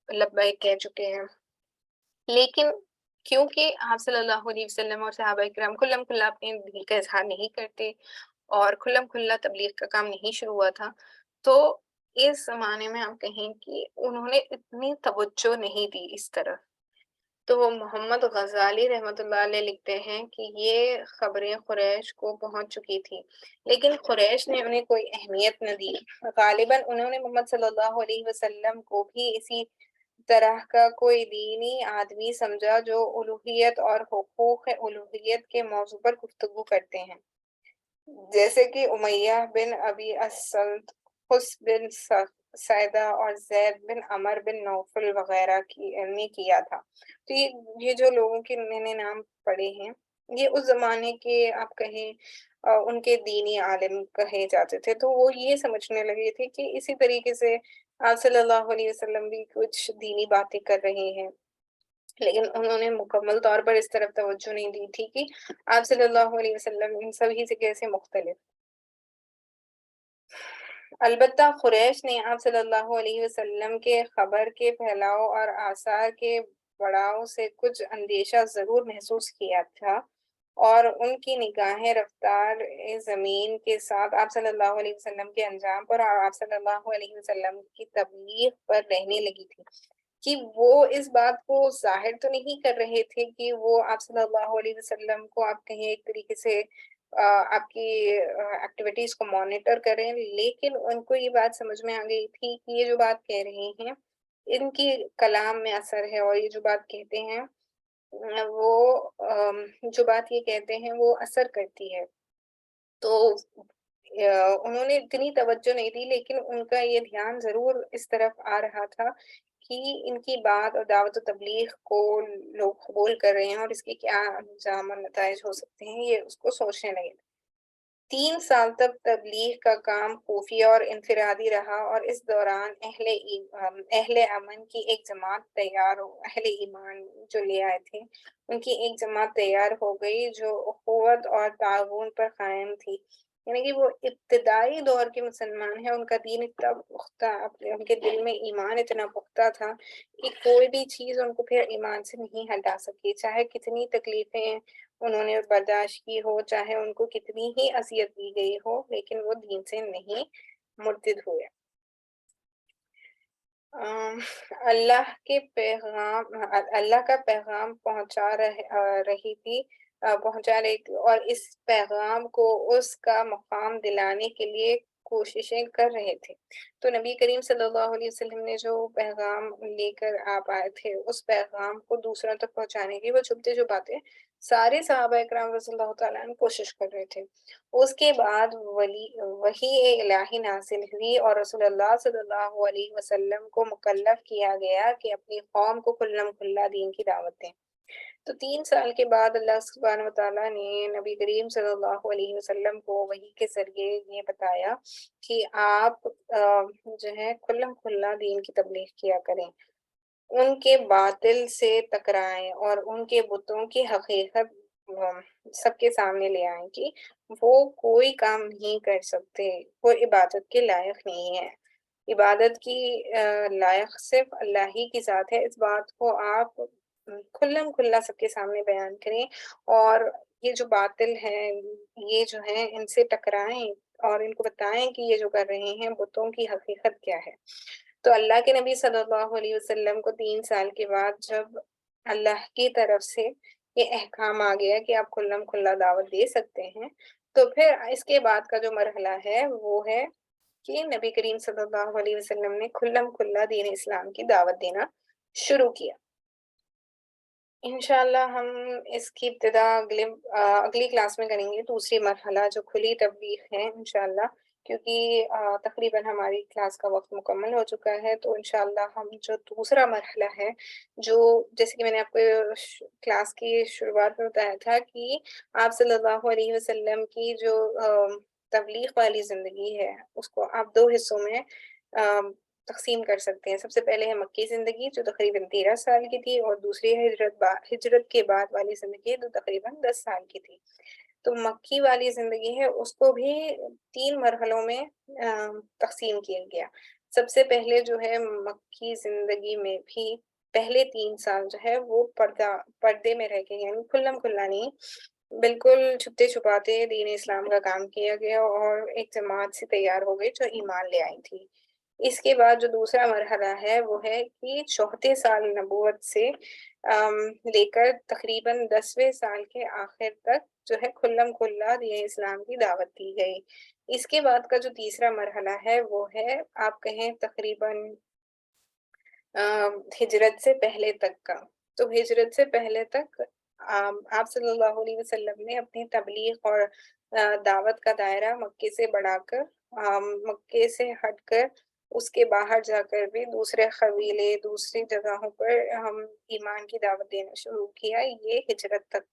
Speaker 1: لبیک کہہ چکے ہیں. لیکن کیونکہ آپ صلی اللہ علیہ وسلم اور صحابہ کرام کھلم کھلا اپنے دین کا اظہار نہیں کرتے اور کھلم کھلا تبلیغ کا کام نہیں شروع ہوا تھا، تو اس زمانے میں آپ کہیں کہ انہوں نے اتنی توجہ نہیں دی اس طرف. تو محمد غزالی رحمۃ اللہ علیہ لکھتے ہیں کہ یہ خبریں قریش کو پہنچ چکی تھی، لیکن قریش نے انہیں کوئی اہمیت نہ دی. غالباً انہوں نے محمد صلی اللہ علیہ وسلم کو بھی اسی طرح کا کوئی دینی آدمی سمجھا جو الوہیت اور حقوق الوہیت کے موضوع پر گفتگو کرتے ہیں، جیسے کہ امیہ بن ابی اسد، حس بن سیدہ اور زید بن عمر بن نوفل وغیرہ نے کیا تھا. تو یہ جو لوگوں کے میں نے نام پڑھے ہیں یہ اس زمانے کے آپ کہیں ان کے دینی عالم کہے جاتے تھے. تو وہ یہ سمجھنے لگے تھے کہ اسی طریقے سے آپ صلی اللہ علیہ وسلم بھی کچھ دینی باتیں کر رہے ہیں، لیکن انہوں نے مکمل طور پر اس طرف توجہ نہیں دی تھی کہ آپ صلی اللہ علیہ وسلم ان سبھی سے کیسے مختلف. البتہ قریش نے آپ صلی اللہ علیہ وسلم کے خبر کے پھیلاؤ اور آثار کے بڑھاؤ سے کچھ اندیشہ ضرور محسوس کیا تھا، اور ان کی نگاہیں رفتار زمین کے ساتھ آپ صلی اللہ علیہ وسلم کے انجام پر اور آپ صلی اللہ علیہ وسلم کی تبلیغ پر رہنے لگی تھی کہ وہ اس بات کو ظاہر تو نہیں کر رہے تھے کہ وہ آپ صلی اللہ علیہ وسلم کو آپ کہیں ایک طریقے سے آپ کی ایکٹیویٹیز کو مانیٹر کریں، لیکن ان کو یہ بات سمجھ میں آ گئی تھی کہ یہ جو بات کہہ رہے ہیں ان کی کلام میں اثر ہے، اور یہ جو بات کہتے ہیں وہ جو بات یہ کہتے ہیں وہ اثر کرتی ہے. تو انہوں نے اتنی توجہ نہیں دی، لیکن ان کا یہ دھیان ضرور اس طرف آ رہا تھا کہ ان کی بات اور دعوت و تبلیغ کو لوگ قبول کر رہے ہیں اور اس کے کیا انجام اور نتائج ہو سکتے ہیں، یہ اس کو سوچنے لگے. 3 سال تک تبلیغ کا کام خفیہ اور انفرادی رہا، اور اس دوران اہل امن کی ایک جماعت اہل ایمان جو لے آئے تھے ان کی ایک جماعت تیار ہو گئی جو اخوت اور تعاون پر قائم تھی. یعنی کہ وہ ابتدائی دور کے مسلمان ہیں، ان کا دین اتنا پختہ، ان کے دل میں ایمان اتنا پختہ تھا کہ کوئی بھی چیز ان کو پھر ایمان سے نہیں ہٹا سکی، چاہے کتنی تکلیفیں انہوں نے برداشت کی ہو، چاہے ان کو کتنی ہی اذیت دی گئی ہو، لیکن وہ دین سے نہیں مرتد ہوئے. اللہ کا پیغام پہنچا رہی تھی اور اس پیغام کو اس کا مقام دلانے کے لیے کوششیں کر رہے تھے. تو نبی کریم صلی اللہ علیہ وسلم نے جو پیغام لے کر آپ آئے تھے اس پیغام کو دوسروں تک پہنچانے کی وہ چھپتے چھپاتے سارے صحابہ اکرام رضی اللہ تعالیٰ عنہ کوشش کر رہے تھے. اس کے بعد وحی الہی نازل ہوئی اور رسول اللہ صلی اللہ علیہ وسلم کو مکلف کیا گیا کہ اپنی قوم کو کھلم کھلا دین کی دعوت دیں. تو 3 سال کے بعد اللہ سبحانہ و تعالیٰ نے نبی کریم صلی اللہ علیہ وسلم کو وحی کے ذریعے یہ بتایا کہ آپ جو ہے کھلم کھلا دین کی تبلیغ کیا کریں، ان کے باطل سے ٹکرائیں اور ان کے بتوں کی حقیقت سب کے سامنے لے آئیں کہ وہ کوئی کام نہیں کر سکتے، وہ عبادت کے لائق نہیں ہے، عبادت کی لائق صرف اللہ ہی کی ذات ہے۔ اس بات کو آپ کھلم کھلا سب کے سامنے بیان کریں اور یہ جو باطل ہے یہ جو ہے ان سے ٹکرائیں اور ان کو بتائیں کہ یہ جو کر رہے ہیں بتوں کی حقیقت کیا ہے۔ تو اللہ کے نبی صلی اللہ علیہ وسلم کو 3 سال کے بعد جب اللہ کی طرف سے یہ احکام آ گیا کہ آپ کھلم کھلا دعوت دے سکتے ہیں، تو پھر اس کے بعد کا جو مرحلہ ہے وہ ہے کہ نبی کریم صلی اللہ علیہ وسلم نے کھلم کھلا دین اسلام کی دعوت دینا شروع کیا۔ انشاءاللہ ہم اس کی ابتدا اگلی کلاس میں کریں گے، دوسری مرحلہ جو کھلی تبلیغ ہے انشاءاللہ، کیونکہ تقریباً ہماری کلاس کا وقت مکمل ہو چکا ہے، تو انشاءاللہ ہم جو دوسرا مرحلہ ہے، جو جیسے کہ میں نے آپ کو کلاس کی شروعات میں بتایا تھا کہ آپ صلی اللہ علیہ وسلم کی جو تبلیغ والی زندگی ہے اس کو آپ 2 حصوں میں تقسیم کر سکتے ہیں۔ سب سے پہلے ہے مکی زندگی جو تقریباً 13 سال کی تھی، اور دوسری ہے ہجرت کے بعد والی زندگی جو تقریباً 10 سال کی تھی۔ تو مکی والی زندگی ہے اس کو بھی 3 مرحلوں میں تقسیم کیا گیا۔ سب سے پہلے جو ہے مکی زندگی میں بھی پہلے 3 سال جو ہے وہ پردے میں رہ کے، یعنی کھلم کھلا نہیں، بالکل چھپتے چھپاتے دین اسلام کا کام کیا گیا اور ایک جماعت سے تیار ہو گئی جو ایمان لے آئی تھی۔ اس کے بعد جو دوسرا مرحلہ ہے وہ ہے کہ 34 سال نبوت سے لے کر تقریباً 10ویں سال کے آخر تک جو ہے کھلم کھلا دین اسلام کی دعوت دی گئی۔ اس کے بعد کا جو تیسرا مرحلہ ہے وہ ہے آپ کہیں تقریباً ہجرت سے پہلے تک کا۔ تو ہجرت سے پہلے تک آپ صلی اللہ علیہ وسلم نے اپنی تبلیغ اور دعوت کا دائرہ مکے سے بڑھا کر مکے سے ہٹ کر اس کے باہر جا کر بھی دوسرے قبیلے دوسری جگہوں پر ہم ایمان کی دعوت دینا شروع کیا، یہ ہجرت تک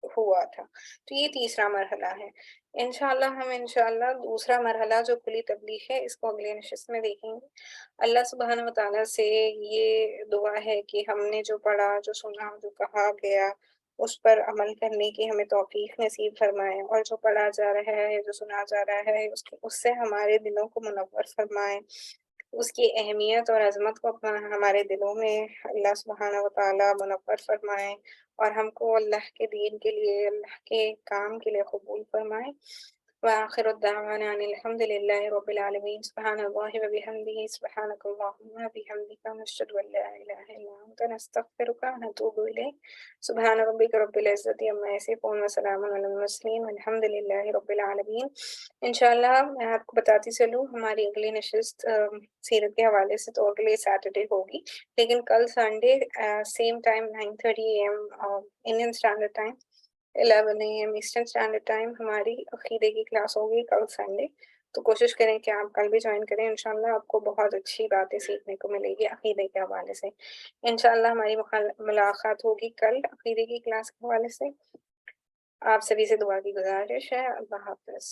Speaker 1: ہوا تھا۔ تو یہ تیسرا مرحلہ ہے۔ انشاءاللہ دوسرا مرحلہ جو کھلی تبلیغ ہے اس کو اگلے نشست میں دیکھیں گے۔ اللہ سبحانہ و تعالیٰ سے یہ دعا ہے کہ ہم نے جو پڑھا، جو سنا، جو کہا گیا اس پر عمل کرنے کی ہمیں توفیق نصیب فرمائے، اور جو پڑھا جا رہا ہے، جو سنا جا رہا ہے اس سے ہمارے دلوں کو منور فرمائے، اس کی اہمیت اور عظمت کو ہمارے دلوں میں اللہ سبحانہ و تعالیٰ منور فرمائے، اور ہم کو اللہ کے دین کے لیے، اللہ کے کام کے لیے قبول فرمائے۔ وآخر الدعوانا ان الحمد للہ رب العالمین۔ سبحان اللہ وبحمدہ، سبحانک اللہم وبحمدک، نشہد ان لا الہ الا انت، نستغفرک ونتوب الیک۔ سبحان ربک رب العزت عما یصفون وسلام علی المرسلین والحمد للہ رب العالمین۔ انشاءاللہ میں آپ کو بتاتی چلوں ہماری اگلی نشست سیرت کے حوالے سے تو اگلے سیٹرڈے ہوگی، لیکن کل Sunday same time 9:30 AM Indian standard time, 11 AM eastern standard time ہماری عقیدے کی کلاس ہوگی کل سنڈے۔ تو کوشش کریں کہ آپ کل بھی جوائن کریں، انشاءاللہ آپ کو بہت اچھی باتیں سیکھنے کو ملے گی عقیدے کے حوالے سے۔ انشاءاللہ ہماری ملاقات ہوگی کل عقیدے کی کلاس کے حوالے سے۔ آپ سبھی سے دعا کی گزارش ہے۔ اللہ حافظ۔